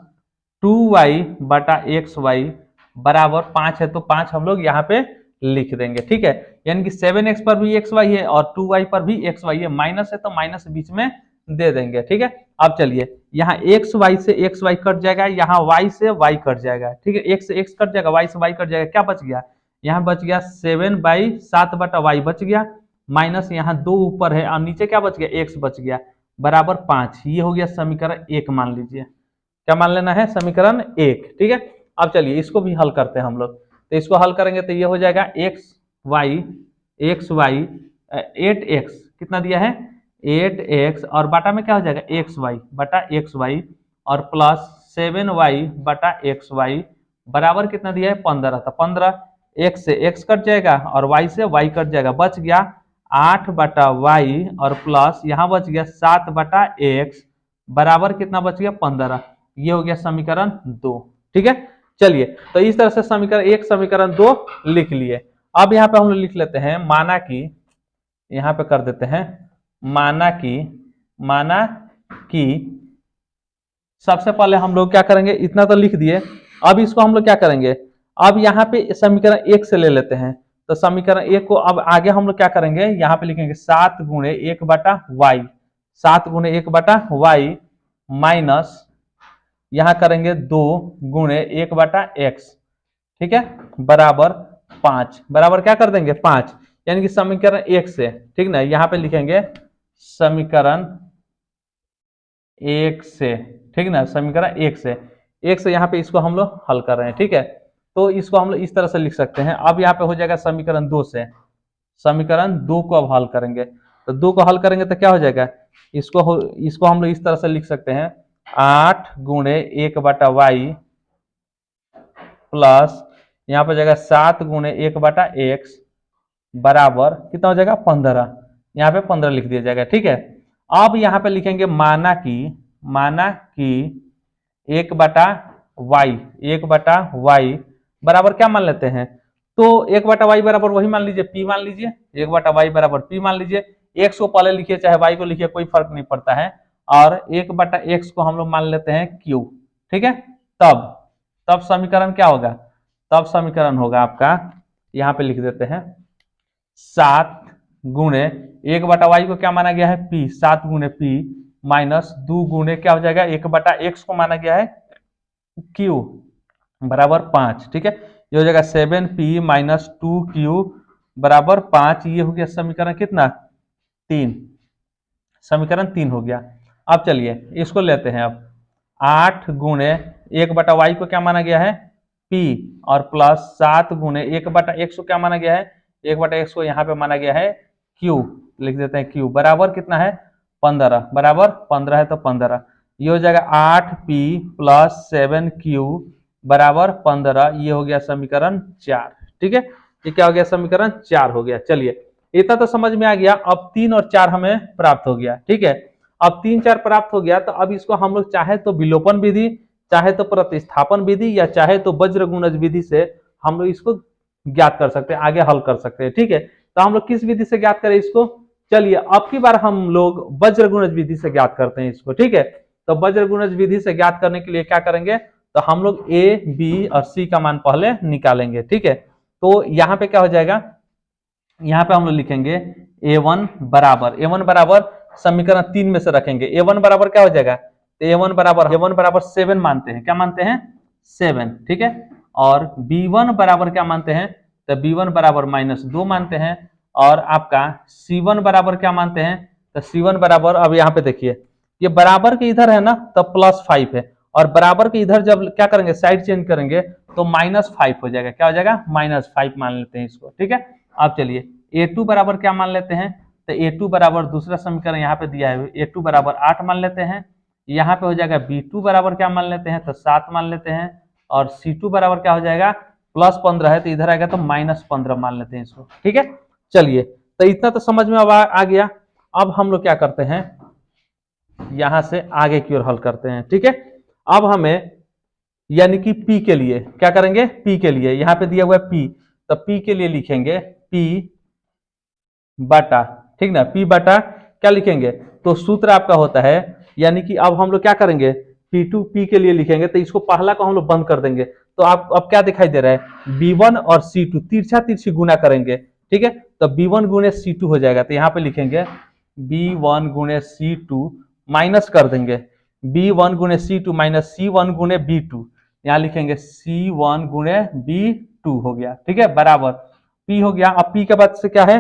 2y बटा एक्स वाई बराबर 5 है, तो 5 हम लोग यहाँ पे लिख देंगे। ठीक है, यानी कि 7x पर भी एक्स वाई है और 2y पर भी एक्स वाई है, माइनस है तो माइनस बीच में दे देंगे। ठीक है, अब चलिए यहाँ एक्स वाई से एक्स वाई कट जाएगा, यहाँ वाई से वाई कट जाएगा। ठीक है, एक्स से एक्स कट जाएगा, वाई से वाई कट जाएगा, क्या बच गया यहाँ बच गया 7/7 बटा वाई बच गया, माइनस यहाँ 2 ऊपर है और नीचे क्या बच गया एक्स बच गया, बराबर 5। ये हो गया समीकरण 1 मान लीजिए। क्या मान लेना है, समीकरण 1। ठीक है, अब चलिए इसको भी हल करते हैं हम लोग। तो इसको हल करेंगे तो ये हो जाएगा एक्स वाई 8x कितना दिया है 8x और बाटा में क्या हो जाएगा एक्स वाई बटा एक्स वाई और प्लस 7y बटा एक्स वाई बराबर कितना दिया है 15। तो 15 x से x कट जाएगा और y से y कट जाएगा, बच गया 8 बटा वाई और प्लस यहाँ बच गया 7 बटा एक्स बराबर कितना बच गया 15। ये हो गया समीकरण 2। ठीक है, चलिए तो इस तरह से समीकरण 1 समीकरण 2 लिख लिए। अब यहाँ पे हम लोग लिख लेते हैं माना कि, यहाँ पे कर देते हैं माना कि सबसे पहले हम लोग क्या करेंगे, इतना तो लिख दिए। अब इसको हम लोग क्या करेंगे, अब यहाँ पे समीकरण 1 से ले लेते हैं। तो समीकरण 1 को अब आगे हम लोग क्या करेंगे, यहाँ पे लिखेंगे 7 गुणे 1 बटा वाई, 7 गुणे 1 बटा वाई माइनस यहाँ करेंगे 2 गुणे 1 बटा एक्स। ठीक है, बराबर 5, बराबर क्या कर देंगे 5, यानी कि समीकरण 1 से। ठीक ना, यहाँ पे लिखेंगे समीकरण 1 से। ठीक ना, समीकरण 1 से यहाँ पे इसको हम लोग हल कर रहे हैं। ठीक है, तो इसको हम लोग इस तरह से लिख सकते हैं। अब यहाँ पे हो जाएगा समीकरण 2 से, समीकरण 2 को अब हल करेंगे। तो 2 को हल करेंगे तो क्या हो जाएगा, इसको हम लोग इस तरह से लिख सकते हैं 8 गुणे 1 बटा वाई प्लस यहाँ पे जाएगा 7 गुणे 1 बटा एक्स बराबर कितना हो जाएगा 15। यहाँ पे 15 लिख दिया जाएगा। ठीक है, अब यहाँ पे लिखेंगे माना कि 1 बटा वाई बराबर क्या मान लेते हैं, तो 1 बटा वाई बराबर वही मान लीजिए पी मान लीजिए, 1 बटा वाई बराबर पी मान लीजिए। एक्स को पहले लिखिए चाहे वाई को लिखिए, कोई फर्क नहीं पड़ता है। और 1 बटा एक्स को हम लोग मान लेते हैं क्यू। ठीक है, तब समीकरण क्या होगा, तब समीकरण होगा आपका, यहाँ पे लिख देते हैं 7 गुणे 1 बटा वाई को क्या माना गया है पी, 7 गुणे पी माइनस 2 गुणे क्या हो जाएगा 1 बटा एक्स को माना गया है क्यू बराबर 5। ठीक है, ये हो जाएगा 7p माइनस 2q बराबर 5। ये हो गया समीकरण कितना 3, समीकरण 3 हो गया। अब चलिए इसको लेते हैं। अब 8 गुणे 1 बटा वाई को क्या माना गया है p और प्लस 7 गुणे 1 बटा एक्स को क्या माना गया है, 1 बटा एक्स को यहाँ पे माना गया है q, लिख देते हैं q बराबर कितना है 15, बराबर 15 है तो 15। ये हो जाएगा 8p प्लस 7q बराबर 15। ये हो गया समीकरण 4। ठीक है, ये क्या हो गया समीकरण 4 हो गया। चलिए इतना तो समझ में आ गया। अब 3 और 4 हमें प्राप्त हो गया। ठीक है, अब 3 4 प्राप्त हो गया तो अब इसको हम लोग चाहे तो विलोपन विधि, चाहे तो प्रतिस्थापन विधि या चाहे तो वज्र गुणज विधि से हम लोग इसको ज्ञात कर सकते हैं, आगे हल कर सकते हैं। ठीक है, तो हम लोग किस विधि से ज्ञात करें इसको, चलिए अब की बार हम लोग वज्र गुणज विधि से ज्ञात करते हैं इसको। ठीक है, तो वज्र गुणज विधि से ज्ञात करने के लिए क्या करेंगे, तो हम लोग ए बी और सी का मान पहले निकालेंगे। ठीक है, तो यहाँ पे क्या हो जाएगा, यहाँ पे हम लोग लिखेंगे a1 बराबर समीकरण 3 में से रखेंगे a1 बराबर क्या हो जाएगा, तो a1 बराबर 7 मानते हैं, क्या मानते हैं 7। ठीक है, और b1 बराबर क्या मानते हैं, तो b1 बराबर -2 मानते हैं और आपका C1 बराबर क्या मानते हैं, तो C1 बराबर, अब यहाँ पे देखिए ये बराबर के इधर है ना तो +5 है, और बराबर के इधर जब क्या करेंगे साइड चेंज करेंगे तो -5 हो जाएगा, क्या हो जाएगा -5 मान लेते हैं इसको, ठीक है। अब चलिए A2 बराबर क्या मान लेते हैं, तो A2 बराबर दूसरा समीकरण यहाँ पे दिया है, A2 बराबर 8 मान लेते हैं, यहाँ पे हो जाएगा B2 बराबर क्या मान लेते हैं, तो 7 मान लेते हैं, और C2 बराबर क्या हो जाएगा +15 है तो इधर आएगा तो -15 मान लेते हैं इसको, ठीक है। चलिए तो इतना तो समझ में अब आ गया। अब हम लोग क्या करते हैं, यहां से आगे की ओर हल करते हैं, ठीक है। अब हमें यानी कि P के लिए क्या करेंगे, P के लिए यहाँ पे दिया हुआ है P, तो P के लिए लिखेंगे P बटा, ठीक ना, P बटा क्या लिखेंगे, तो सूत्र आपका होता है, यानी कि अब हम लोग क्या करेंगे P2 P के लिए लिखेंगे तो इसको पहला को हम लोग बंद कर देंगे, तो आप अब क्या दिखाई दे रहा है B1 और C2 तिरछा तिरछी गुना करेंगे, ठीक है, तो B1 गुणे C2 हो जाएगा, तो यहाँ पे लिखेंगे B1 गुणे C2 माइनस कर देंगे B1 गुणे C2 माइनस C1 गुणे B2, यहाँ लिखेंगे C1 गुणे B2 हो गया, ठीक है, बराबर P हो गया। अब P के बाद से क्या है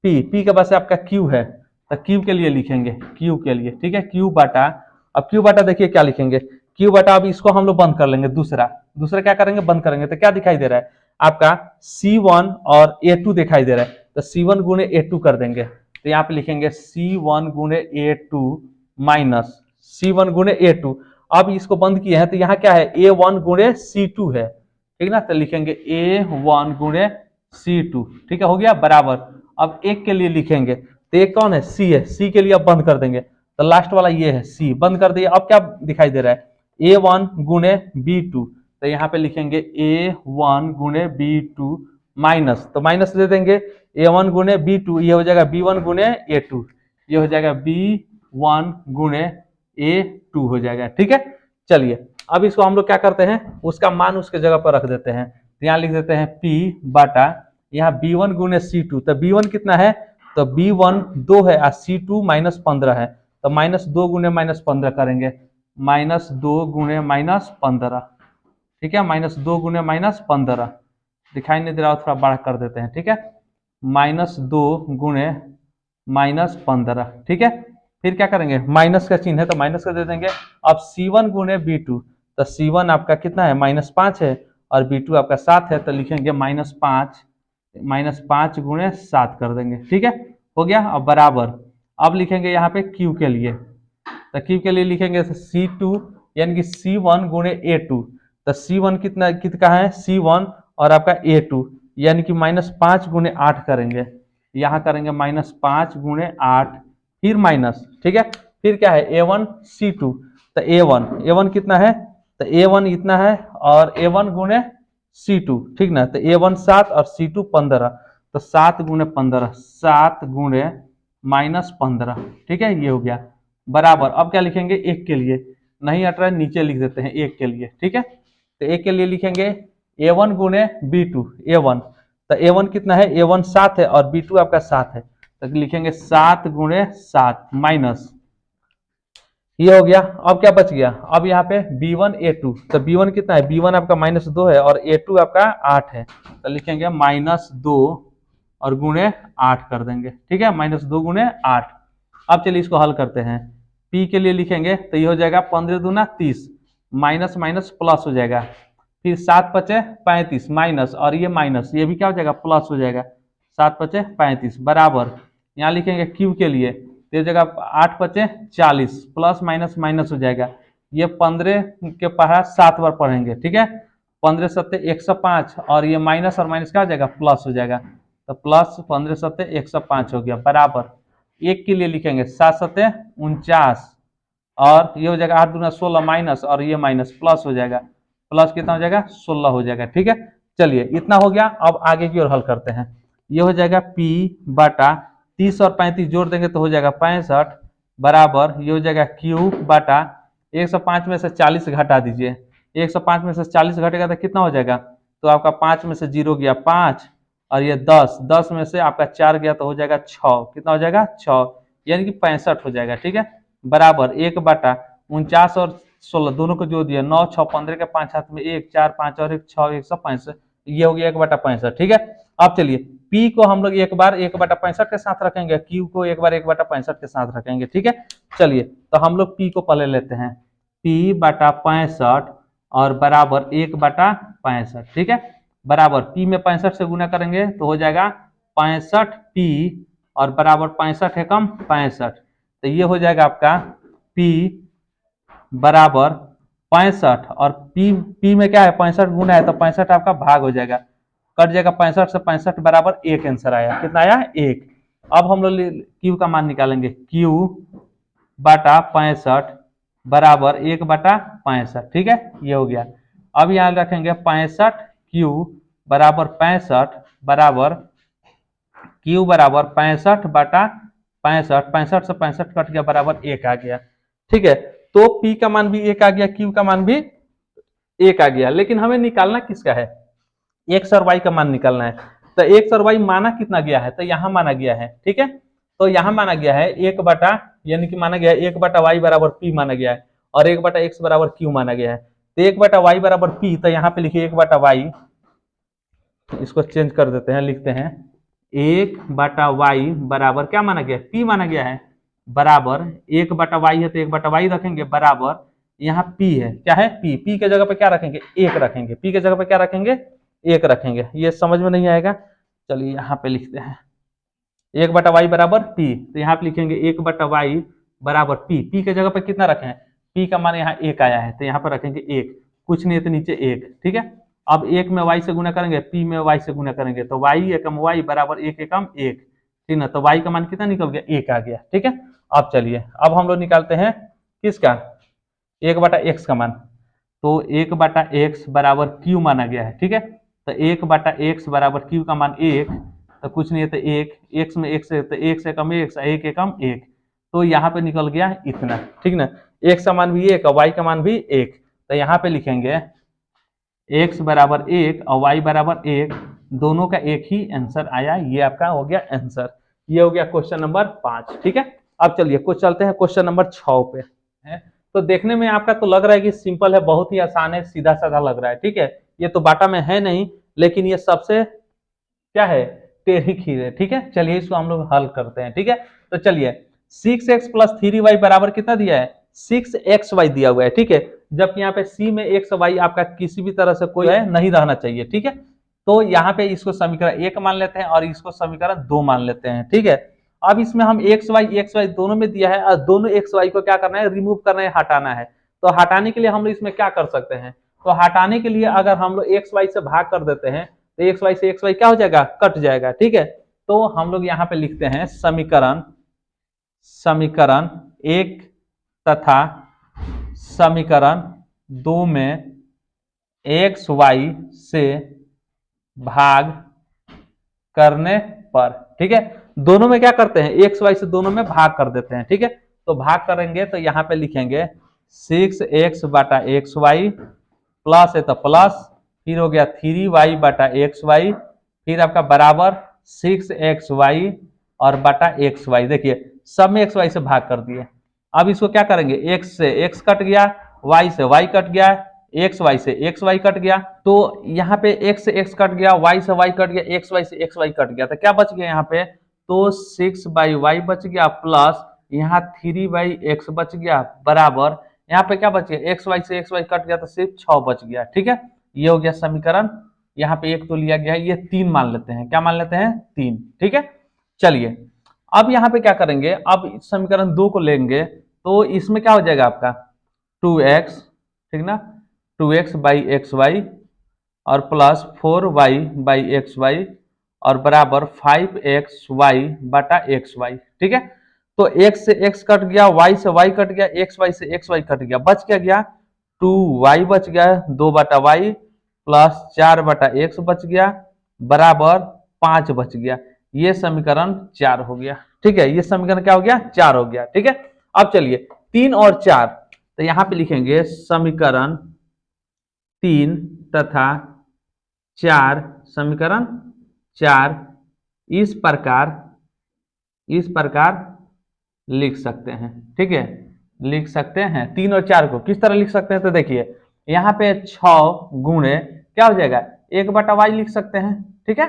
P के बाद से आपका Q है, तो Q के लिए लिखेंगे Q के लिए, ठीक है, Q बटा, अब Q बटा देखिए क्या लिखेंगे Q बटा, अब इसको हम लोग बंद कर लेंगे, दूसरा क्या करेंगे बंद करेंगे, तो क्या दिखाई दे रहा है आपका C1 और A2 दिखाई दे रहा है, तो C1 गुणे A2 कर देंगे, तो यहाँ पे लिखेंगे C1 गुणे A2 माइनस C1 गुणे A2, अब इसको बंद किए हैं तो यहाँ क्या है A1 गुणे C2 है, ठीक ना, तो लिखेंगे A1 गुणे C2, ठीक है, हो गया बराबर। अब एक के लिए लिखेंगे तो एक कौन है C है, C के लिए अब बंद कर देंगे, तो लास्ट वाला ये है C, बंद कर दिए। अब क्या दिखाई दे रहा है A1 गुणे B2, तो यहाँ पे लिखेंगे A1 गुणे B2 माइनस, तो माइनस दे देंगे A1 गुणे B2, ये हो जाएगा B1 गुणे A2, ये हो जाएगा B1 गुणे A2 हो जाएगा, ठीक है। चलिए अब इसको हम लोग क्या करते हैं, उसका मान उसके जगह पर रख देते हैं, तो यहाँ लिख देते हैं P बटा, यहाँ B1 गुणे C2, तो B1 कितना है, तो B1 2 है और C2 -15 है, तो -2 गुणे -15 करेंगे, -2 गुणे -15, ठीक है, -2 गुणे -15 दिखाई नहीं दे रहा, थोड़ा बड़ा कर देते हैं, ठीक है, -2 गुणे -15, ठीक है। फिर क्या करेंगे, माइनस का चिन्ह है तो माइनस का दे देंगे। अब C1 गुणे B2, तो C1 आपका कितना है -5 है, और B2 आपका 7 है, तो लिखेंगे -5 गुणे 7 कर देंगे, ठीक है, हो गया। अब बराबर, अब लिखेंगे यहाँ पे Q के लिए, तो Q के लिए लिखेंगे C2 यानी कि C1 गुणे A2, तो C1 कितना है C1 और आपका A2 यानी कि -5 गुणे 8 करेंगे, यहाँ करेंगे -5 गुणे 8, फिर माइनस, ठीक है, फिर क्या है A1 C2, तो A1 कितना है, तो A1 इतना है और A1 गुणे C2, ठीक ना, तो A1 7 और C2 15, तो 7 गुणे 15, 7 गुणे -15, ठीक है, ये हो गया बराबर। अब क्या लिखेंगे एक के लिए, नहीं हट रहा है नीचे लिख देते हैं एक के लिए, ठीक है, तो एक के लिए लिखेंगे A1 गुणे B2, A1, तो A1 कितना है A1 7 है और B2 आपका 7 है, तो लिखेंगे 7 गुणे 7 माइनस, ये हो गया। अब क्या बच गया, अब यहाँ पे B1 A2, तो B1 कितना है B1 आपका -2 है और A2 आपका 8 है, तो लिखेंगे -2 और गुणे 8 कर देंगे, ठीक है, -2 गुणे 8। अब चलिए इसको हल करते हैं, P के लिए लिखेंगे तो ये हो जाएगा 15 दूना 30, माइनस माइनस प्लस हो जाएगा, फिर 7 पचे 35 माइनस, और ये माइनस, ये भी क्या हो जाएगा प्लस हो जाएगा, 7 पचे 35 बराबर, यहाँ लिखेंगे Q के लिए, तो जगह 8 पचे 40 प्लस माइनस माइनस हो जाएगा, ये 15 के पढ़ा 7 बार पढ़ेंगे, ठीक है, 15 सत्ते 105, और ये माइनस और माइनस क्या हो जाएगा प्लस हो जाएगा, तो प्लस 15 सत्ते 105 हो गया बराबर। एक के लिए लिखेंगे 7 सत्ते 49, और ये हो जाएगा 8 दूना 16 माइनस, और ये माइनस प्लस हो जाएगा, प्लस कितना हो जाएगा 16 हो जाएगा, ठीक है। चलिए इतना हो गया, अब आगे की ओर हल करते हैं, ये हो जाएगा P बटा 30 और 35 जोड़ देंगे तो हो जाएगा 65 बराबर, ये हो जाएगा Q बटा 105 में से 40 घटा दीजिए, 105 में से 40 घटेगा तो कितना हो जाएगा, तो आपका 5 में से 0 गया 5, और ये 10 में से आपका 4 गया तो हो जाएगा 6, कितना हो जाएगा 6, यानी कि 65 हो जाएगा, ठीक है, बराबर 1 बटा 49 और 16 दोनों को जोड़ दिया, 9 6 15 के 5 हाथ में 1 4 5 और 1 6 165, ये हो गया 1 बटा 65, ठीक है। अब चलिए P को हम लोग एक बार 1/65 के साथ रखेंगे, Q को एक बार 1/65 के साथ रखेंगे, ठीक है। चलिए तो हम लोग P को पहले लेते हैं, P/65 और बराबर 1/65, ठीक है। बराबर P में 65 से गुना करेंगे तो हो जाएगा 65P और बराबर 65 एकम 65, तो ये हो जाएगा आपका P बराबर 65 और P में क्या है 65 गुना है तो 65 आपका भाग हो जाएगा, कट जाएगा 65 से 65 बराबर 1 आंसर आया। कितना आया 1। अब हम लोग Q का मान निकालेंगे, Q/65 बराबर 1/65, ठीक है, ये हो गया। अब यहाँ रखेंगे 65Q बराबर 65 बराबर Q बराबर 65/65, 65 से 65 कट गया बराबर 1 आ गया, ठीक है। तो P का मान भी 1 आ गया, Q का मान भी 1 आ गया, लेकिन हमें निकालना किसका है, X और Y का मान निकालना है। तो X और Y माना कितना गया है, तो यहाँ माना गया है, ठीक है। तो यहाँ माना गया है 1 बटा, यानी कि माना गया है 1/Y बराबर P माना गया है और 1/X बराबर Q माना गया है। तो 1/Y बराबर P, तो यहाँ पे लिखिए 1/Y, इसको चेंज कर देते हैं, लिखते हैं 1/Y बराबर क्या माना गया है, P माना गया है, बराबर 1/Y है तो 1/Y रखेंगे, बराबर यहाँ P है, क्या है P, P के जगह पे क्या रखेंगे 1 रखेंगे, P के जगह पे क्या रखेंगे 1 रखेंगे। ये समझ में नहीं आएगा, चलिए यहाँ पे लिखते हैं 1/Y बराबर P, तो यहाँ पे लिखेंगे 1/Y बराबर P, P के जगह पे कितना रखें, P का मान यहाँ 1 आया है तो यहाँ पर रखेंगे 1, कुछ नहीं है तो नीचे 1, ठीक है। अब 1 में Y से गुना करेंगे, P में Y से गुना करेंगे तो Y एकम Y बराबर 1 एकम 1, ठीक ना, तो Y का मान कितना निकल गया 1 आ गया, ठीक है। अब चलिए अब हम लोग निकालते हैं किसका 1/X का मान, तो 1/X बराबर Q माना गया है, ठीक है। तो 1/X बराबर Q का मान 1, तो कुछ नहीं है तो 1, X में 1 से तो 1 से कम 1, 1 एकम 1, तो यहाँ पे निकल गया इतना, ठीक ना। X का मान भी 1 और Y का मान भी 1, तो यहाँ पे लिखेंगे X बराबर 1 और Y बराबर 1, दोनों का एक ही आंसर आया, ये आपका हो गया आंसर। ये हो गया क्वेश्चन नंबर 5, ठीक है। अब चलिए कुछ चलते हैं क्वेश्चन नंबर 6 पे है। तो देखने में आपका तो लग रहा है कि सिंपल है, बहुत ही आसान है, सीधा साधा लग रहा है, ठीक है। ये तो बाटा में है नहीं, लेकिन ये सबसे क्या है टेढ़ी खीर है, ठीक है। चलिए इसको हम लोग हल करते हैं, ठीक है। तो चलिए 6x + 3y बराबर कितना दिया है 6xy दिया हुआ है, ठीक है। जबकि यहाँ पे C में xy आपका किसी भी तरह से कोई है नहीं रहना चाहिए, ठीक है। तो यहाँ पे इसको समीकरण 1 मान लेते हैं और इसको समीकरण 2 मान लेते हैं, ठीक है। अब इसमें हम xy दोनों में दिया है और दोनों xy को क्या करना है रिमूव करना है, हटाना है। तो हटाने के लिए हम लोग इसमें क्या कर सकते हैं, तो हटाने के लिए अगर हम लोग xy से भाग कर देते हैं तो xy से xy क्या हो जाएगा कट जाएगा, ठीक है। तो हम लोग यहाँ पे लिखते हैं समीकरण 1 तथा समीकरण 2 में xy से भाग करने पर, ठीक है। दोनों में क्या करते हैं xy से दोनों में भाग कर देते हैं, ठीक है। तो भाग करेंगे तो यहाँ पे लिखेंगे 6x/xy प्लस है तो प्लस, फिर हो गया 3y/xy, फिर आपका बराबर 6xy और बटा xy, देखिए सब में xy से भाग कर दिए। अब इसको क्या करेंगे x से x कट गया, y से y कट गया, xy से xy कट गया, तो यहाँ पे x से x कट गया, y से y कट गया, xy से xy कट गया, तो क्या बच गया यहाँ पे, तो 6/y बच गया प्लस यहाँ 3/x बच गया, बराबर यहाँ पे क्या बच गया xy से xy कट गया तो सिर्फ 6 बच गया, ठीक है। ये हो गया समीकरण, यहाँ पे 1 तो लिया गया है, ये 3 मान लेते हैं, क्या मान लेते हैं 3, ठीक है। चलिए अब यहाँ पे क्या करेंगे, अब समीकरण 2 को लेंगे तो इसमें क्या हो जाएगा आपका 2x, ठीक ना, 2x/xy और प्लस 4y/xy और बराबर 5xy/xy, ठीक है। तो x से x कट गया, y से y कट गया, xy से xy कट गया, बच क्या गया 2y बच गया, 2/y प्लस 4/x बच गया, बराबर 5 बच गया। ये समीकरण 4 हो गया, ठीक है। ये समीकरण क्या हो गया 4 हो गया, ठीक है। अब चलिए 3 और 4, तो यहाँ पे लिखेंगे समीकरण 3 तथा 4, समीकरण 4 इस प्रकार लिख सकते हैं, ठीक है, लिख सकते हैं। 3 और 4 को किस तरह लिख सकते हैं, तो देखिए यहाँ पे 6 गुणे क्या हो जाएगा 1/y लिख सकते हैं, ठीक है।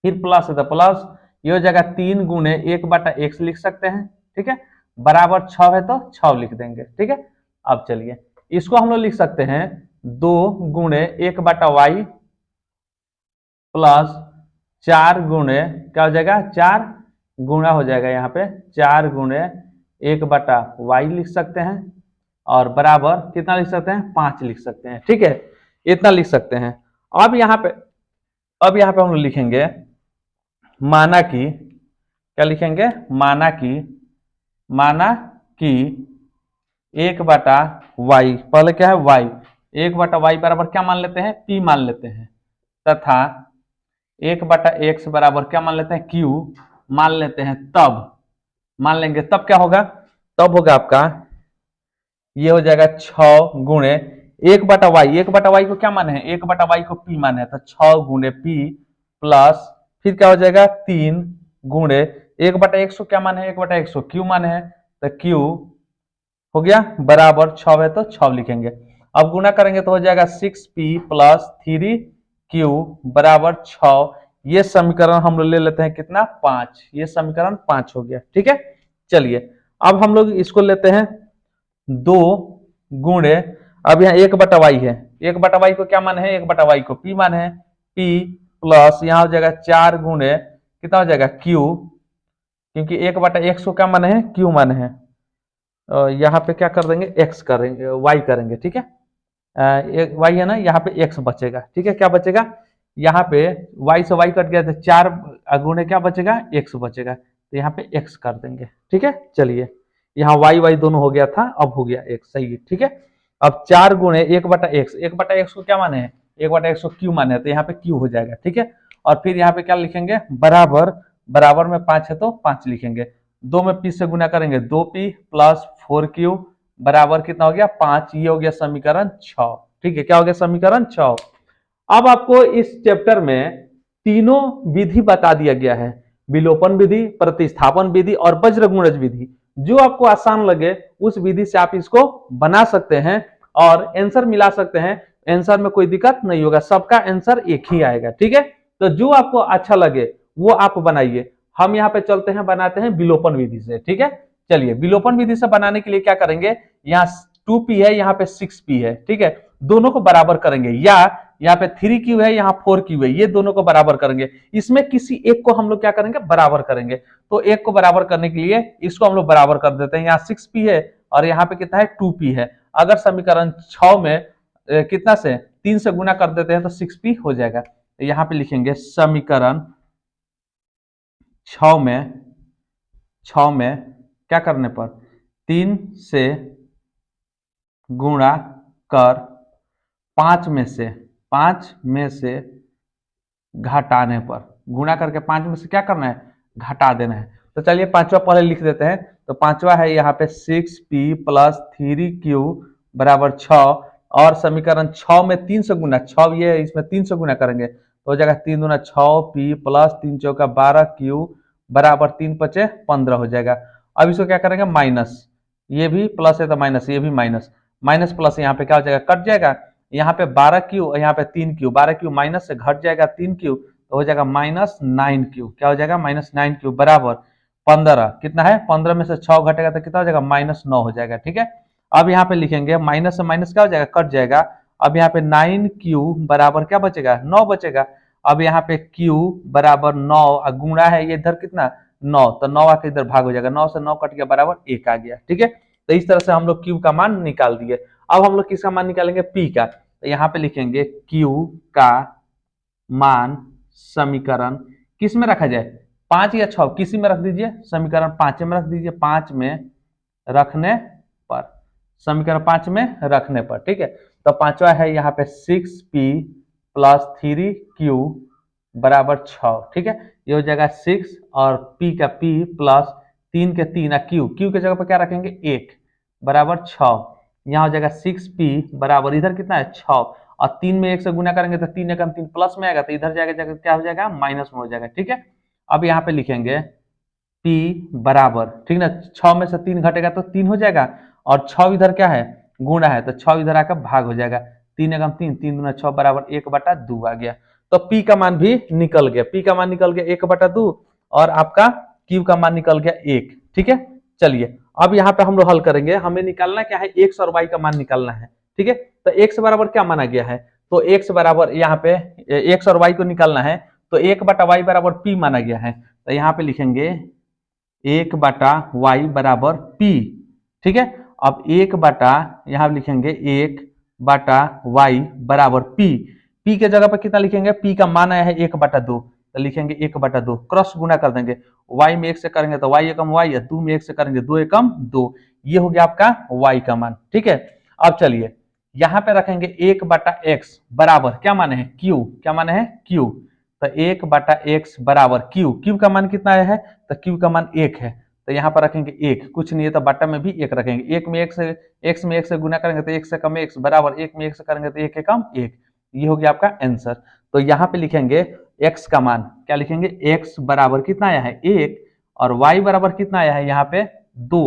फिर प्लस है तो प्लस, ये हो जाएगा 3 गुणे 1/x लिख सकते हैं, ठीक है, बराबर 6 है तो 6 लिख देंगे, ठीक है। अब चलिए इसको हम लोग लिख सकते हैं 2 गुणे 1/y प्लस 4 गुणे क्या हो जाएगा, 4 गुणा हो जाएगा यहाँ पे 4 गुणे 1/y लिख सकते हैं, और बराबर कितना लिख सकते हैं, 5 लिख सकते हैं, ठीक है, इतना लिख सकते हैं। अब यहाँ पे हम लोग लिखेंगे माना कि, क्या लिखेंगे, माना कि 1/y, पहले क्या है y, 1/y बराबर क्या मान लेते हैं, p मान लेते हैं, तथा 1/x बराबर क्या मान लेते हैं, q मान लेते हैं, तब मान लेंगे, तब क्या होगा, तब होगा आपका ये हो जाएगा 6 गुणे 1/y को क्या माने हैं, 1/y को p माने हैं, तो 6 गुणे p प्लस फिर क्या हो जाएगा 3 गुणे 1/x को क्या माने हैं, 1/x को q माने हैं, तो q हो गया बराबर 6 है तो 6 लिखेंगे। अब गुणा करेंगे तो हो जाएगा 6p प्लस 3q बराबर 6। ये समीकरण हम लोग ले लेते हैं कितना, 5, ये समीकरण 5 हो गया, ठीक है। चलिए अब हम लोग इसको लेते हैं 2 गुणे, अब यहाँ 1/y है, 1/y को क्या माने हैं, 1/y को p माने हैं, p प्लस यहाँ हो जाएगा 4 गुणे कितना हो जाएगा q, क्योंकि 1/x को क्या माने हैं, q माने हैं, यहाँ पे क्या कर देंगे, x करेंगे, y करेंगे, ठीक है, एक y है ना, यहाँ पे x बचेगा, ठीक है, क्या बचेगा, यहाँ पे y से y कट गया तो 4 गुणे क्या बचेगा, x बचेगा, तो यहाँ पे x कर देंगे, ठीक है। चलिए यहाँ y दोनों हो गया था, अब हो गया x, सही है, ठीक है। अब 4 गुणे 1/x को क्या माने हैं, 1/x को q माने हैं, तो यहाँ पे q हो जाएगा, ठीक है। और फिर यहाँ पे क्या लिखेंगे, बराबर में 5 है तो 5 लिखेंगे, 2 में p से गुना करेंगे 2p प्लस 4q बराबर कितना हो गया, 5, ये हो गया समीकरण 6, ठीक है, क्या हो गया, समीकरण 6। अब आपको इस चैप्टर में तीनों विधि बता दिया गया है, विलोपन विधि, प्रतिस्थापन विधि और वज्रगुणज विधि, जो आपको आसान लगे उस विधि से आप इसको बना सकते हैं और आंसर मिला सकते हैं, आंसर में कोई दिक्कत नहीं होगा, सबका आंसर एक ही आएगा, ठीक है। तो जो आपको अच्छा लगे वो आप बनाइए, हम यहाँ पे चलते हैं, बनाते हैं विलोपन विधि से, ठीक है। चलिए विलोपन विधि से बनाने के लिए क्या करेंगे, यहाँ 2p है, यहाँ पे 6p है, ठीक है, दोनों को बराबर करेंगे, या यहाँ पे 3q है, यहाँ 4q है, ये दोनों को बराबर करेंगे, इसमें किसी एक को हम लोग क्या करेंगे, बराबर करेंगे। तो एक को बराबर करने के लिए इसको हम लोग बराबर कर देते हैं, यहाँ 6p है और यहाँ पे कितना है, 2p है। अगर समीकरण 6 में कितना से 3 से गुना कर देते हैं तो 6p हो जाएगा। यहाँ पे लिखेंगे समीकरण 6 में क्या करने पर, 3 से गुणा कर 5 में से घटाने पर, गुणा करके 5 में से क्या करना है, घटा देना है। तो चलिए पांचवा पहले लिख देते हैं, तो पांचवा है यहाँ पे 6p प्लस 3q बराबर 6, और समीकरण 6 में 3 से गुना, 6 ये है, इसमें 3 से गुना करेंगे तो हो जाएगा 3 दूना 6p प्लस 3 चौका 12q बराबर 3 पचे 15 हो जाएगा। अब इसको क्या करेंगे, माइनस, ये भी प्लस है तो माइनस, ये भी माइनस, माइनस प्लस यहाँ पे क्या हो जाएगा, कट जाएगा, यहाँ पे 12q और यहाँ पे 3q, 12q माइनस से घट जाएगा 3q, तो हो जाएगा -9q, क्या हो जाएगा, -9q बराबर 15, कितना है, 15 में से 6 घटेगा तो कितना हो जाएगा, -9 हो जाएगा, ठीक है। अब यहाँ पे लिखेंगे माइनस से माइनस क्या हो जाएगा, कट जाएगा, अब यहाँ पे 9q बराबर क्या बचेगा, 9 बचेगा। अब यहाँ पे q बराबर 9, गुणा है ये इधर कितना 9, तो 9 आके इधर भाग हो जाएगा, 9 से 9 कट गया बराबर 1 आ गया, ठीक है। तो इस तरह से हम लोग q का मान निकाल दिए। अब हम लोग किसका मान निकालेंगे, p का, तो यहाँ पे लिखेंगे q का मान समीकरण किस में रखा जाए, 5 या 6 किसी में रख दीजिए, समीकरण 5 में रख दीजिए, 5 में रखने पर, समीकरण 5 में रखने पर, ठीक है। तो पांचवा है यहाँ पे 6p प्लस 3q बराबर 6, ठीक है, ये हो जाएगा 6 और p का p प्लस 3 के 3 q के जगह पर क्या रखेंगे 1 बराबर 6, यहाँ हो जाएगा 6p बराबर इधर कितना है 6, और 3 में 1 से गुना करेंगे तो 3 एकम 3 प्लस में आएगा, तो इधर जाएगा क्या हो जाएगा, माइनस में हो जाएगा, ठीक है। अब यहाँ पे लिखेंगे p बराबर, ठीक ना, 6 में से 3 घटेगा तो 3 हो जाएगा, और 6 इधर क्या है, गुणा है, तो 6 इधर आकर भाग हो जाएगा, 3 एकम 3, 3 दूना 6 बराबर 1/2 आ गया। तो P का मान भी निकल गया, P का मान निकल गया 1/2 और आपका Q का मान निकल गया 1। ठीक है, चलिए अब यहाँ पे हम लोग हल करेंगे, हमें निकालना क्या है, x और y का मान निकालना है। ठीक है, तो x बराबर क्या माना गया है, तो x बराबर यहाँ पे x और y को निकालना है, तो 1/y बराबर P माना गया है। तो यहाँ पे लिखेंगे 1/y बराबर P। ठीक है, अब 1 बटा यहाँ लिखेंगे 1/y बराबर P। P के जगह पर कितना लिखेंगे, P का मान आया है 1/2, तो लिखेंगे 1/2, क्रॉस गुना कर देंगे, y में 1 से करेंगे तो y एकम y है, 2 में 1 से करेंगे 2 एकम 2, ये हो गया आपका y का मान। ठीक है, अब चलिए यहाँ पे रखेंगे 1/x बराबर क्या माने है q, क्या माने है q, तो 1/x बराबर q, q का मान कितना आया है, तो q का मान 1 है, तो यहाँ पर रखेंगे 1, कुछ नहीं है तो बटा में भी 1 रखेंगे, 1 में 1 से x में 1 से गुना करेंगे तो 1 से कम x बराबर 1 में 1 से करेंगे तो 1 के कम 1, ये हो गया आपका आंसर। तो यहाँ पे लिखेंगे x का मान, क्या लिखेंगे, x बराबर कितना आया है 1 और y बराबर कितना आया है यहाँ पे 2,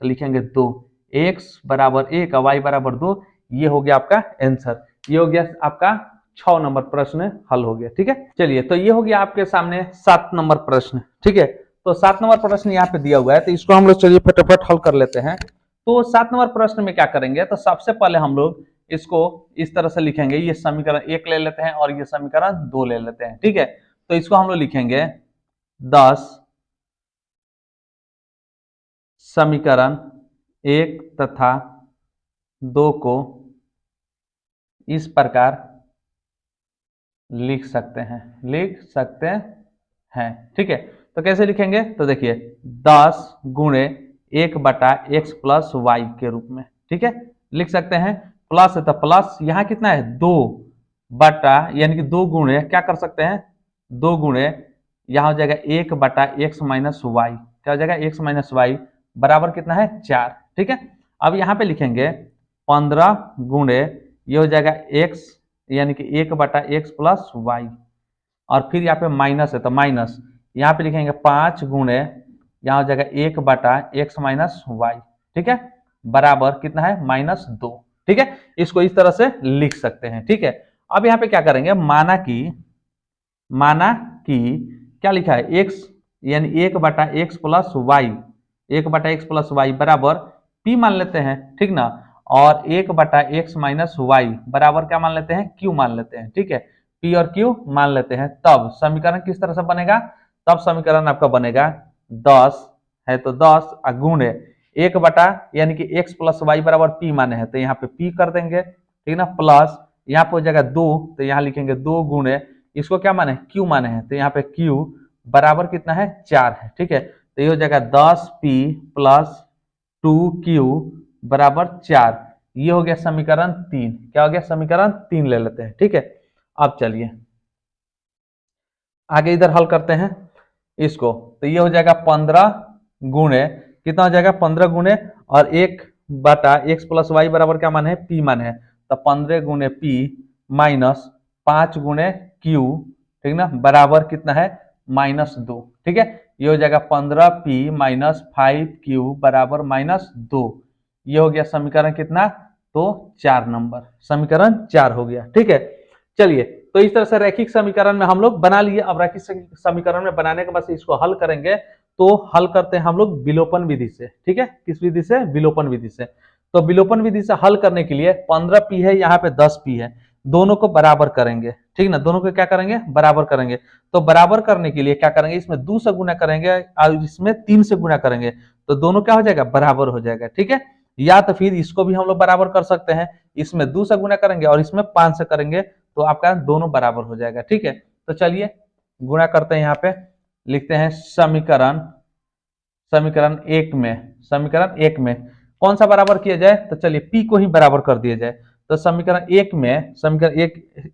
तो लिखेंगे 2, x बराबर 1 और y बराबर 2, ये हो गया आपका आंसर। ये हो गया आपका 6 नंबर प्रश्न हल हो गया। ठीक है, चलिए तो ये हो गया आपके सामने 7 नंबर प्रश्न। ठीक है, तो 7 नंबर प्रश्न यहाँ पे दिया हुआ है, तो इसको हम लोग चलिए फटाफट हल कर लेते हैं। तो 7 नंबर प्रश्न में क्या करेंगे, तो सबसे पहले हम लोग इसको इस तरह से लिखेंगे, ये समीकरण 1 ले लेते हैं और ये समीकरण 2 ले लेते हैं। ठीक है, तो इसको हम लोग लिखेंगे 10 समीकरण 1 तथा 2 को इस प्रकार लिख सकते हैं, लिख सकते हैं। ठीक है, तो कैसे लिखेंगे, तो देखिए 10 गुणे 1/x प्लस y के रूप में। ठीक है, लिख सकते हैं, प्लस है तो प्लस यहाँ कितना है 2 बटा, यानी कि 2 गुणे क्या कर सकते हैं, 2 गुणे यहाँ हो जाएगा 1/x माइनस वाई, क्या हो जाएगा x माइनस वाई बराबर कितना है 4। ठीक है, अब यहाँ पे लिखेंगे 15 गुणे ये हो जाएगा x, यानी कि 1/x प्लस वाई, और फिर यहाँ पे माइनस है तो माइनस, यहाँ पे लिखेंगे 5 गुणे यहाँ हो जाएगा 1/x माइनस वाई। ठीक है, बराबर कितना है -2। ठीक है, इसको इस तरह से लिख सकते हैं। ठीक है, अब यहाँ पे क्या करेंगे, माना कि क्या लिखा है x, यानी 1/x plus y, 1/x plus y बराबर p मान लेते हैं। ठीक ना, और 1/x माइनस वाई बराबर क्या मान लेते हैं, q मान लेते हैं। ठीक है, p और q मान लेते हैं, तब समीकरण किस तरह से बनेगा, तब समीकरण आपका बनेगा 10 है तो 10 गुणे 1 बटा, यानी कि x प्लस वाई बराबर p माने हैं तो यहाँ पे p कर देंगे। ठीक ना, प्लस यहाँ पे हो जाएगा 2, तो यहाँ लिखेंगे 2 गुणे, इसको क्या माने q माने हैं, तो यहाँ पे q बराबर कितना है 4 है। ठीक है, तो ये हो जाएगा 10p प्लस 2q बराबर 4, ये हो गया समीकरण 3। क्या हो गया, समीकरण 3 ले लेते हैं। ठीक है, अब चलिए आगे इधर हल करते हैं इसको, तो ये हो जाएगा 15 गुणे कितना हो जाएगा, 15 गुणे और 1/x प्लस वाई बराबर क्या मान है, p मान है, तो 15 गुणे p माइनस 5 गुणे q, ठीक ना, बराबर कितना है -2। ठीक है, ये हो जाएगा 15p माइनस 5q बराबर -2, ये हो गया समीकरण कितना, तो 4 नंबर, समीकरण 4 हो गया। ठीक है, चलिए तो इस तरह से रैखिक समीकरण में हम लोग बना लिए। अब रैखिक समीकरण में बनाने के बाद इसको हल करेंगे, तो हल करते हैं हम लोग विलोपन विधि से। ठीक है, किस विधि से, विलोपन विधि से। तो विलोपन विधि से हल करने के लिए 15p है, यहाँ पे 10p है, दोनों को बराबर करेंगे। ठीक ना, दोनों को क्या करेंगे, बराबर करेंगे। तो बराबर करने के लिए क्या करेंगे, इसमें 2 से गुना करेंगे और इसमें 3 से गुना करेंगे, तो दोनों क्या हो जाएगा, बराबर हो जाएगा। ठीक है, या तो फिर इसको भी हम लोग बराबर कर सकते हैं, इसमें 2 से गुना करेंगे और इसमें 5 से करेंगे, तो आपका दोनों बराबर हो जाएगा। ठीक है, तो चलिए गुणा करते हैं, यहाँ पे लिखते हैं समीकरण 1 में कौन सा बराबर किया जाए, तो चलिए p को ही बराबर कर दिया जाए। तो समीकरण 1 में, समीकरण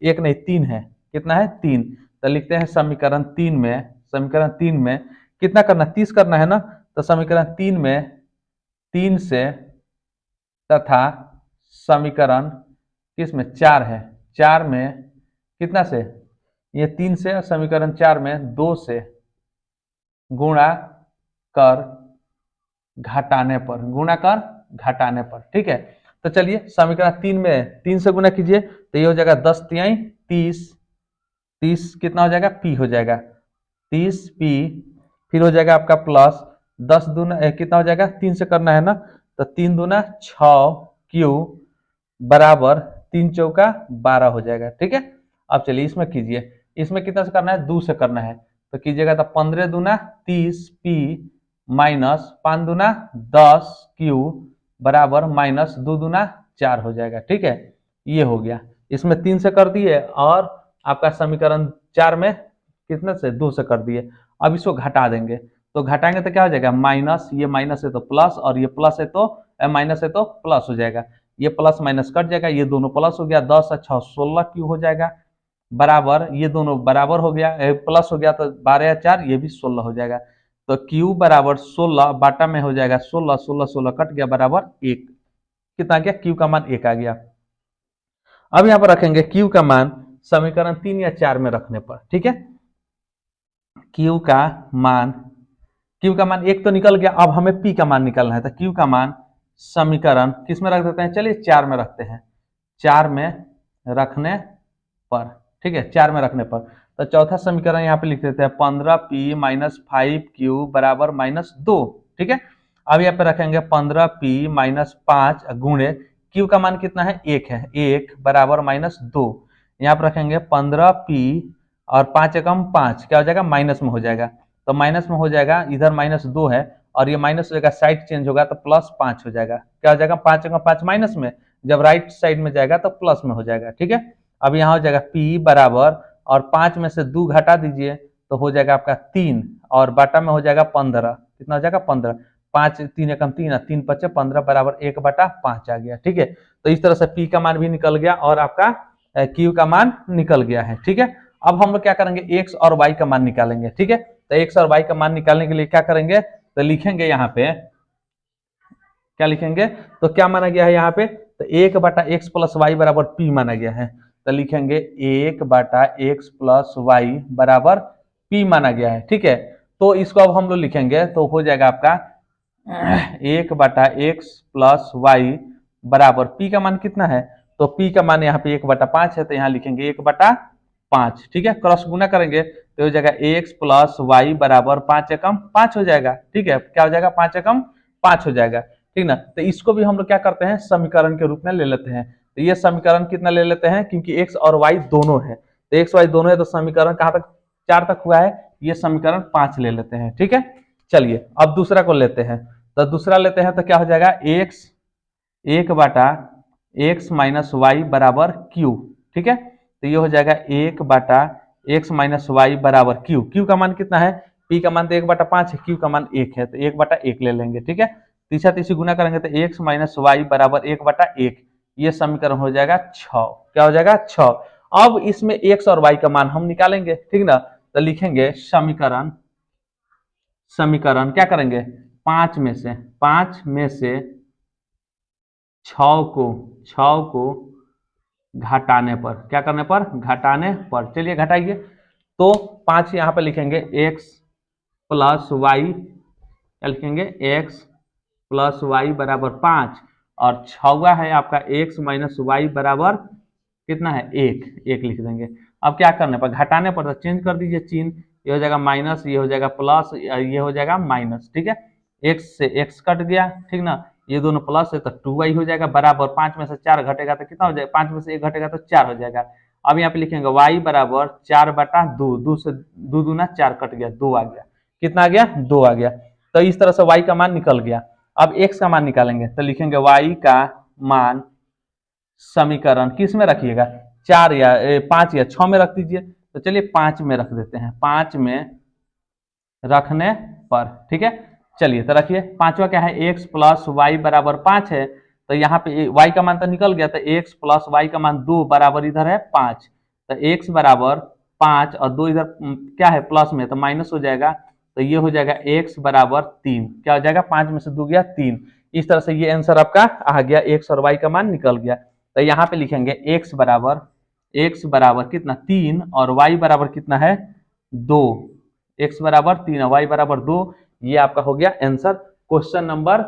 1 नहीं 3 है, कितना है 3, तो लिखते हैं समीकरण 3 में कितना करना, 30 करना है ना, तो समीकरण 3 में 3 से तथा समीकरण किसमें 4 है, 4 में कितना से, ये 3 से, और समीकरण 4 में 2 से गुणा कर घटाने पर, गुणा कर घटाने पर। ठीक है, तो चलिए समीकरण 3 में 3 से गुणा कीजिए, तो ये हो जाएगा 10 तिहाई 30, 30 कितना हो जाएगा, पी हो जाएगा 30 पी, फिर हो जाएगा आपका प्लस 10 दूना कितना हो जाएगा, 3 से करना है ना, तो 3 दूना 6 क्यू बराबर 3 चौका 12 हो जाएगा। ठीक है, अब चलिए इसमें कीजिए, इसमें कितना से करना है, 2 से करना है, तो कीजिएगा तो 15 दूना 30 पी माइनस 5 दूना 10 क्यू बराबर माइनस 2 दूना 4 हो जाएगा। ठीक है, ये हो गया, इसमें 3 से कर दिए और आपका समीकरण 4 में कितने से, 2 से कर दिए। अब इसको घटा देंगे, तो घटाएंगे तो क्या हो जाएगा, माइनस, ये माइनस है तो प्लस, और ये प्लस है तो माइनस है तो प्लस हो जाएगा, ये प्लस माइनस कट जाएगा, ये दोनों प्लस हो गया, 10 और 6 16 क्यू हो जाएगा बराबर, ये दोनों बराबर हो गया, प्लस हो गया तो 12 या 4 ये भी 16 हो जाएगा, तो क्यू बराबर 16 बाटा में हो जाएगा 16, 16 16 कट गया बराबर 1, कितना गया, क्यू का मान 1 आ गया। अब यहाँ पर रखेंगे क्यू का मान समीकरण 3 या 4 में रखने पर। ठीक है, क्यू का मान 1 तो निकल गया, अब हमें पी का मान निकालना है, तो क्यू का मान समीकरण किस में रख देते हैं, चलिए 4 में रखते हैं, 4 में रखने पर। ठीक है, 4 में रखने पर, तो चौथा समीकरण यहाँ पे लिख देते हैं 15 पी माइनस 5 क्यू बराबर माइनस 2। ठीक है, अब यहाँ पे रखेंगे 15 पी माइनस 5 गुणे क्यू का मान कितना है, 1 है, 1 बराबर माइनस 2, यहाँ पर रखेंगे 15 पी और 5 एकम 5 क्या हो जाएगा, माइनस में हो जाएगा, तो माइनस में हो जाएगा, इधर माइनस 2 है और ये माइनस हो जाएगा, साइड चेंज होगा तो प्लस 5 हो जाएगा, क्या हो जाएगा, 5 एकम 5 माइनस में, जब राइट साइड में जाएगा तो प्लस में हो जाएगा। ठीक है, अब यहाँ हो जाएगा P बराबर, और 5 में से 2 घटा दीजिए तो हो जाएगा आपका 3, और बाटा में हो जाएगा 15, कितना हो जाएगा 15, 5 3 एकम 3 3 5 15 बराबर 1 बटा 5 आ गया। ठीक है, तो इस तरह से P का मान भी निकल गया और आपका Q का मान निकल गया है। ठीक है, अब हम लोग क्या करेंगे, X और Y का मान निकालेंगे। ठीक है, तो X और Y का मान निकालने के लिए क्या करेंगे, तो लिखेंगे यहाँ पे, क्या लिखेंगे, तो क्या माना गया है यहाँ पे, तो 1 बटा एक्स प्लस वाई बराबर P माना गया है, तो लिखेंगे 1 बटा एक्स प्लस वाई बराबर P माना गया है। ठीक है, तो इसको अब हम लोग लिखेंगे तो हो जाएगा आपका 1 बटा एक्स प्लस वाई बराबर P का मान कितना है, तो P का मान यहाँ पे 1 बटा 5 है, तो यहाँ लिखेंगे 1 बटा 5। ठीक है, क्रॉस गुना करेंगे तो हो जाएगा x प्लस वाई बराबर 5 एकम 5 हो जाएगा। ठीक है, क्या हो जाएगा, 5 एकम 5 हो जाएगा। ठीक ना, तो इसको भी हम लोग क्या करते हैं, समीकरण के रूप में ले लेते हैं, तो ये समीकरण कितना ले लेते हैं, क्योंकि x और y दोनों है, तो x y दोनों है, तो समीकरण कहाँ तक, 4 तक हुआ है, ये समीकरण 5 ले लेते हैं। ठीक है, चलिए अब दूसरा को लेते हैं, तो दूसरा लेते हैं तो क्या हो जाएगा, x 1 बटा एक्स माइनस वाई बराबर क्यू। ठीक है, तो ये हो जाएगा 1 बटा एक्स माइनस वाई बराबर क्यू, क्यू का मान कितना है, पी का मान तो 1 बटा 5 है, क्यू का मान 1 है, तो 1 बटा 1 ले लेंगे। ठीक है, तीसरा तीसरी गुना करेंगे तो एक्स माइनस वाई बराबर 1 बटा 1, ये समीकरण हो जाएगा 6, क्या हो जाएगा 6। अब इसमें एक्स और वाई का मान हम निकालेंगे। ठीक ना, तो लिखेंगे समीकरण क्या करेंगे, 5 में से 6 को घटाने पर, क्या करने पर, घटाने पर, चलिए घटाइए, तो 5 यहाँ पे लिखेंगे x प्लस वाई, क्या लिखेंगे, x प्लस वाई बराबर 5, और 6वां है आपका x माइनस वाई बराबर कितना है, 1 लिख देंगे। अब क्या करने पर, घटाने पर तो चेंज कर दीजिए चिन्ह, ये हो जाएगा माइनस, ये हो जाएगा प्लस, ये हो जाएगा माइनस। ठीक है, x से x कट गया, ठीक ना, ये दोनों प्लस है तो 2y हो जाएगा बराबर, 5 में से 4 घटेगा तो कितना हो जाएगा, 5 में से 1 घटेगा तो 4 हो जाएगा। अब यहाँ पे लिखेंगे y बराबर 4 बटा 2, 2 से 2 दूना 4 कट गया, 2 आ गया, कितना आ गया, 2 आ गया। तो इस तरह से y का मान निकल गया। अब x का मान निकालेंगे तो लिखेंगे y का मान समीकरण किस में रखिएगा, 4 या 5 या 6 में रख दीजिए, तो चलिए 5 में रख देते हैं, 5 में रखने पर। ठीक है, चलिए तो रखिए, 5वां क्या है, x प्लस वाई बराबर 5 है, तो यहाँ पे y का मान तो निकल गया, तो x प्लस वाई का मान 2 बराबर इधर है 5, तो x बराबर 5 और 2 इधर क्या है प्लस में, तो माइनस हो जाएगा, तो ये हो जाएगा x बराबर 3, क्या हो जाएगा, 5 में से 2 गया 3। इस तरह से ये आंसर आपका आ गया, x और y का मान निकल गया। तो यहाँ पे लिखेंगे x बराबर कितना, 3, और y बराबर कितना है, 2, x बराबर 3 और y बराबर 2, ये आपका हो गया आंसर क्वेश्चन नंबर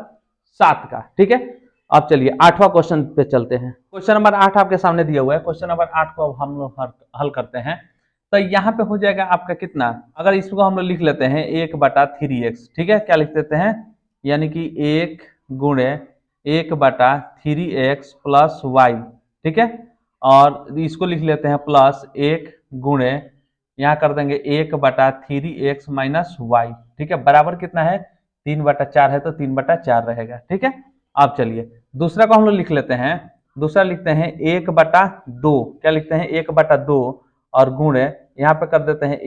7 का। ठीक है, अब चलिए 8वां क्वेश्चन पे चलते हैं। क्वेश्चन नंबर 8 आपके सामने दिया हुआ है, क्वेश्चन नंबर 8 को अब हम लोग हल करते हैं। तो यहाँ पे हो जाएगा आपका कितना, अगर इसको हम लोग लिख लेते हैं 1/3x, ठीक है, क्या लिख देते हैं, यानी कि 1 गुणे 1/3x प्लस वाई, ठीक है, और इसको लिख लेते हैं प्लस 1 गुणे, यहाँ कर देंगे 1/3x माइनस वाई, ठीक है, बराबर कितना है 3/4 है, तो 3/4 रहेगा, ठीक है। अब चलिए दूसरा को हम लोग लिख लेते हैं, दूसरा लिखते हैं 1/2, क्या लिखते हैं 1/2 और गुणे यहाँ पे कर देते हैं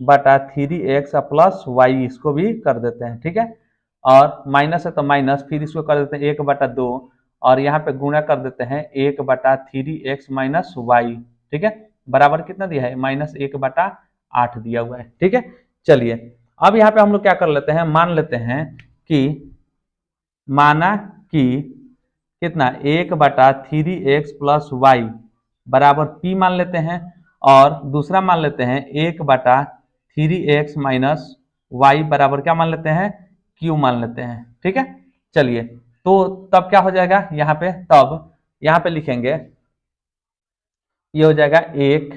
1/3x प्लस वाई, इसको भी कर देते हैं, ठीक है, और माइनस है तो माइनस, फिर इसको कर देते हैं 1/2 और यहाँ पे गुणा कर देते हैं 1/3x माइनस वाई, ठीक है, बराबर कितना दिया है -1/8 दिया हुआ है, ठीक है। चलिए अब यहाँ पे हम लोग क्या कर लेते हैं, मान लेते हैं कि माना कि कितना 1/3x प्लस वाई बराबर p मान लेते हैं, और दूसरा मान लेते हैं 1/3x माइनस वाई बराबर क्या मान लेते हैं q मान लेते हैं, ठीक है। चलिए तो तब क्या हो जाएगा यहाँ पे, तब यहाँ पे लिखेंगे ये हो जाएगा 1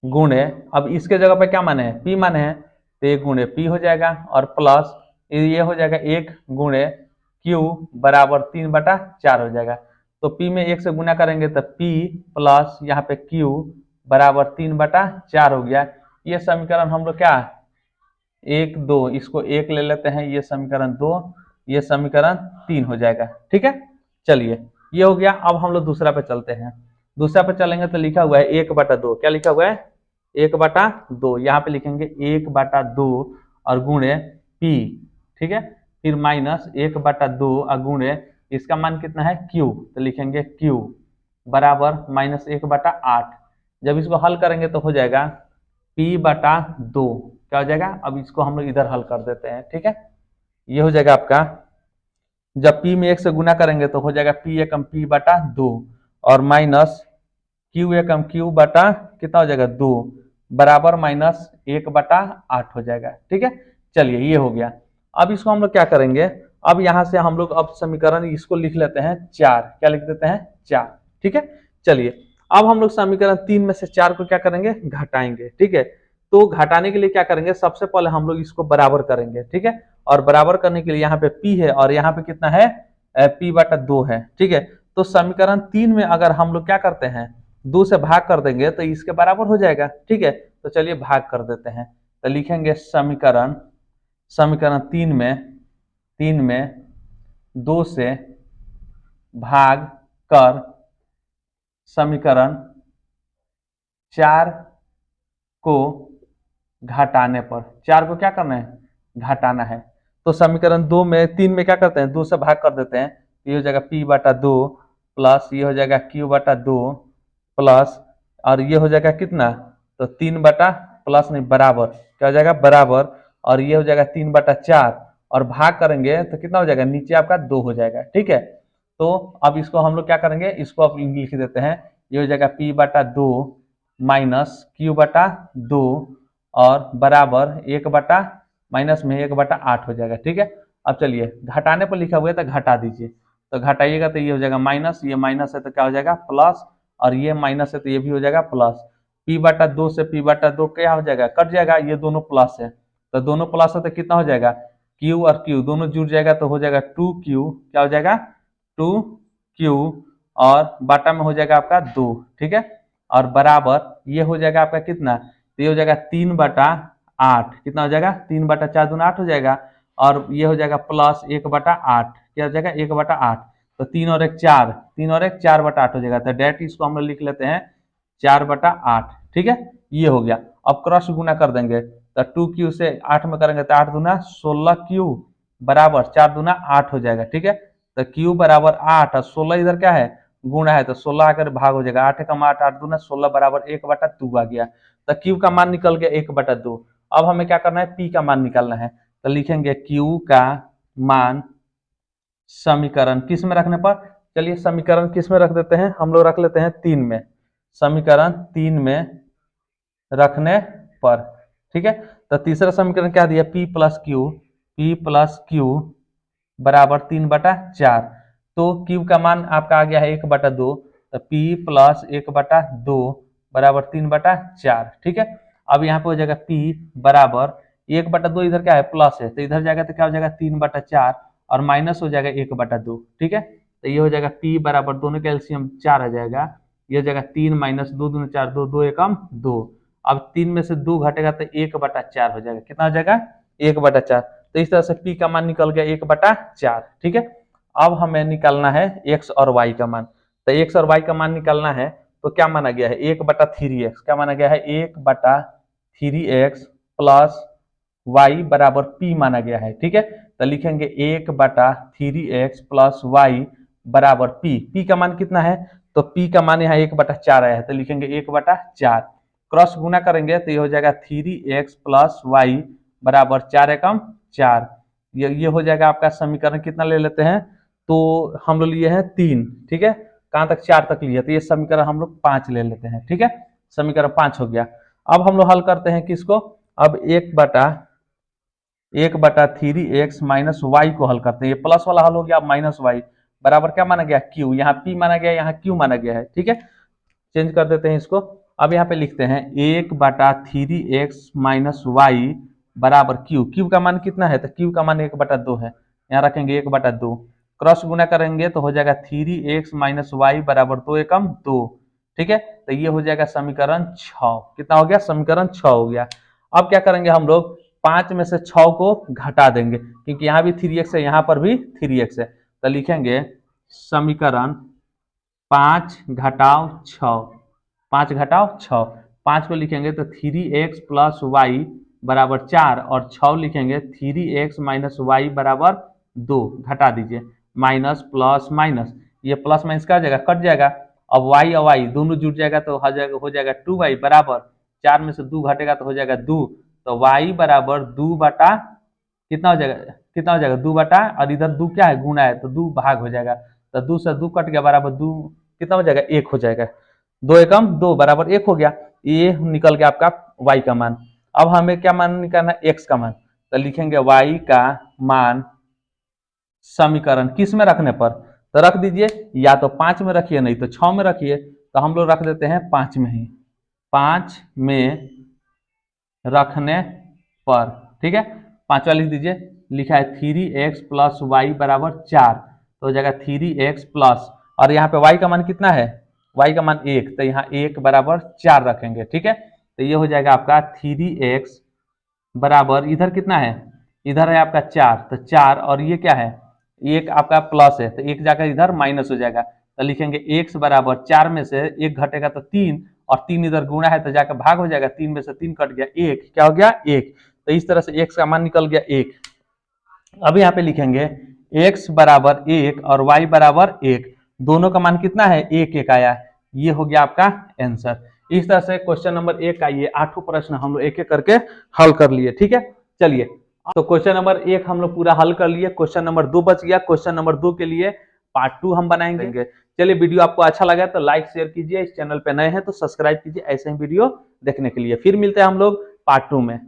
गुणे, अब इसके जगह पे क्या माने हैं p माने हैं, तो 1 गुणे p हो जाएगा और प्लस ये हो जाएगा 1 गुणे q बराबर 3/4 हो जाएगा, तो p में 1 से गुना करेंगे तो p प्लस यहाँ पे q बराबर 3/4 हो गया। ये समीकरण हम लोग क्या 1 2 इसको 1 ले लेते हैं, ये समीकरण 2, ये समीकरण 3 हो जाएगा, ठीक है। चलिए ये हो गया, अब हम लोग दूसरा पे चलते हैं, दूसरा पे चलेंगे तो लिखा हुआ है 1/2, क्या लिखा हुआ है 1/2, यहाँ पे लिखेंगे 1/2 और गुणे p, ठीक है, फिर माइनस 1/2 और गुणे इसका मान कितना है q, तो लिखेंगे q बराबर -1/8, जब इसको हल करेंगे तो हो जाएगा p/2, क्या हो जाएगा, अब इसको हम लोग इधर हल कर देते हैं, ठीक है, ये हो जाएगा आपका, जब p में 1 से गुना करेंगे तो हो जाएगा p एकम p/2 और माइनस q एकम q बटा कितना हो जाएगा 2 बराबर -1/8 हो जाएगा, ठीक है। चलिए ये हो गया, अब इसको हम लोग क्या करेंगे, अब यहाँ से हम लोग अब समीकरण इसको लिख लेते हैं 4, क्या लिख देते हैं 4, ठीक है। चलिए अब हम लोग समीकरण 3 में से 4 को क्या करेंगे घटाएंगे, ठीक है, तो घटाने के लिए क्या करेंगे, सबसे पहले हम लोग इसको बराबर करेंगे, ठीक है, और बराबर करने के लिए यहाँ पे p है और यहाँ पे कितना है p/2 है, ठीक है, तो समीकरण 3 में अगर हम लोग क्या करते हैं 2 से भाग कर देंगे तो इसके बराबर हो जाएगा, ठीक है, तो चलिए भाग कर देते हैं, तो लिखेंगे समीकरण 3 में 2 से भाग कर समीकरण 4 को घटाने पर, 4 को क्या करना है घटाना है, तो समीकरण 3 में क्या करते हैं 2 से भाग कर देते हैं, ये हो जाएगा p/2 प्लस ये हो जाएगा q/2 प्लस और ये हो जाएगा कितना, तो 3 बटा प्लस नहीं बराबर, क्या हो जाएगा बराबर, और ये हो जाएगा 3/4 और भाग करेंगे तो कितना हो जाएगा नीचे आपका 2 हो जाएगा, ठीक है। तो अब इसको हम लोग क्या करेंगे, इसको अब लिख देते हैं, ये हो जाएगा p/2 माइनस q/2 और बराबर 1 बटा माइनस में 1/8 हो जाएगा, ठीक है। अब चलिए घटाने पर लिखा हुआ है तो घटा दीजिए, तो घटाइएगा तो ये हो जाएगा माइनस, ये माइनस है तो क्या हो जाएगा प्लस, और ये माइनस है तो ये भी हो जाएगा प्लस, p/2 से p/2 क्या हो जाएगा कट जाएगा, ये दोनों प्लस है, तो दोनों प्लस है तो कितना हो जाएगा q और q दोनों जुड़ जाएगा तो हो जाएगा 2q, क्या हो जाएगा 2q और बाटा में हो जाएगा आपका 2, ठीक है, और बराबर ये हो जाएगा आपका कितना, तो ये हो जाएगा 3/8, कितना हो जाएगा 3/4 दूना 8 हो जाएगा, और ये हो जाएगा प्लस 1/8, क्या हो जाएगा 1/8, तो 3 और 1 4, 3 और 1 4/8 हो जाएगा, तो डायरेक्ट इसको हम लोग लिख लेते हैं 4/8, ठीक है, ये हो गया। अब क्रॉस गुना कर देंगे तो 2q से 8 में करेंगे तो 8 दूना 16q बराबर 4 दूना 8 हो जाएगा, ठीक है, तो q बराबर 8 और 16 इधर क्या है गुणा है, तो 16 आकर भाग हो जाएगा, 8 कम 8 8 दूना 16 बराबर 1/2 आ गया, तो q का मान निकल गया 1/2। अब हमें क्या करना है p का मान निकालना है, तो लिखेंगे q का मान समीकरण किस में रखने पर, चलिए समीकरण किस में रख देते हैं, हम लोग रख लेते हैं 3 में, समीकरण 3 में रखने पर, ठीक है, तो तीसरा समीकरण क्या दिया p प्लस क्यू बराबर 3/4, तो q का मान आपका आ गया है 1/2, तो p प्लस 1/2 बराबर 3/4, ठीक है। अब यहाँ पे हो जाएगा p बराबर 1/2, इधर क्या है प्लस है तो इधर जाएगा तो क्या हो जाएगा 3/4 और माइनस हो जाएगा 1/2, ठीक है। तो ये हो जाएगा p बराबर, दोनों का एलसीएम 4 आ जाएगा, ये हो जाएगा 3 माइनस 2 दूनी 4, 2 2 एकम 2। अब 3 में से 2 घटेगा तो 1/4 हो जाएगा, कितना हो जाएगा 1/4। तो इस तरह से p का मान निकल गया 1/4, ठीक है। अब हमें निकालना है x और y का मान। तो x और y का मान निकालना है तो क्या माना गया है 1/3x, क्या माना गया है 1/3x प्लस y बराबर p माना गया है, ठीक है। तो लिखेंगे 1/3x प्लस y बराबर p का मान कितना है तो p का मान यहाँ 1/4 आया है तो लिखेंगे 1/4, क्रॉस गुना करेंगे तो ये हो जाएगा 3x प्लस y बराबर 4 एकम 4। ये हो जाएगा आपका समीकरण, कितना ले लेते हैं तो हम लोग लिए हैं 3, ठीक है, कहाँ तक 4 तक लिए तो ये समीकरण हम लोग 5 ले लेते हैं, ठीक है। समीकरण 5 हो गया। अब हम लोग हल करते हैं किसको, अब 1/3x माइनस वाई को हल करते हैं। ये प्लस वाला हल हो गया, माइनस वाई बराबर क्या माना गया q, यहाँ p माना गया, यहाँ q माना गया है, ठीक है। चेंज कर देते हैं इसको। अब यहाँ पे लिखते हैं 1/3x माइनस वाई बराबर q का मान कितना है तो q का मान 1/2 है, यहाँ रखेंगे 1/2, क्रॉस गुना करेंगे तो हो जाएगा 3x माइनस वाई बराबर 2 एकम 2, ठीक है। तो ये हो जाएगा समीकरण 6, कितना हो गया समीकरण 6 हो गया। अब क्या करेंगे हम लोग 5 में से 6 को घटा देंगे, क्योंकि यहाँ भी 3x है यहाँ पर भी 3x है, तो लिखेंगे समीकरण 5 घटाव 6, 5 घटाव 6, 5 को लिखेंगे तो 3x प्लस वाई बराबर 4 और 6 लिखेंगे 3x माइनस वाई बराबर 2, घटा दीजिए, माइनस प्लस माइनस, ये प्लस माइनस क्या हो जाएगा कट जाएगा। अब y और y दोनों जुट जाएगा तो हो जाएगा 2y बराबर 4 में से 2 घटेगा तो हो जाएगा 2, तो y बराबर 2 बटा कितना हो जाएगा 2 बटा, और इधर 2 क्या है गुना है तो 2 भाग हो जाएगा, तो 2 से 2 कट गया बराबर 2, कितना हो जाएगा 1 हो जाएगा, 2 एकम 2 बराबर 1 हो गया। ये निकल गया आपका y का मान। अब हमें क्या मान निकालना है x का मान, तो लिखेंगे y का मान समीकरण किस में रखने पर, तो रख दीजिए या तो 5 में रखिए नहीं तो 6 में रखिए, तो हम लोग रख देते हैं 5 में ही, 5 में रखने पर, ठीक है। 5 लिख दीजिए, लिखा है 3x प्लस वाई बराबर 4, तो हो जाएगा 3x प्लस, और यहाँ पे y का मान कितना है y का मान 1, तो यहाँ 1 बराबर 4 रखेंगे, ठीक है। तो ये हो जाएगा आपका 3x बराबर, इधर कितना है इधर है आपका 4, तो 4 और ये क्या है 1 आपका प्लस है तो 1 जाकर इधर माइनस हो जाएगा, तो लिखेंगे x बराबर 4 में से 1 घटेगा तो 3, और 3 इधर गुणा है तो जाकर भाग हो जाएगा, 3 में से 3 कट गया 1, क्या हो गया 1, तो इस तरह से x का मान निकल गया 1। अब यहाँ पे लिखेंगे x बराबर 1 और y बराबर 1, दोनों का मान कितना है 1 1 आया, ये हो गया आपका आंसर। इस तरह से क्वेश्चन नंबर 1 का ये 8 प्रश्न हम लोग एक एक करके हल कर लिए, ठीक है। चलिए तो क्वेश्चन नंबर 1 हम लोग पूरा हल कर लिए, क्वेश्चन नंबर 2 बच गया, क्वेश्चन नंबर 2 के लिए पार्ट 2 हम बनाएंगे। चलिए वीडियो आपको अच्छा लगा तो लाइक शेयर कीजिए, इस चैनल पे नए हैं तो सब्सक्राइब कीजिए ऐसे ही वीडियो देखने के लिए। फिर मिलते हैं हम लोग पार्ट 2 में।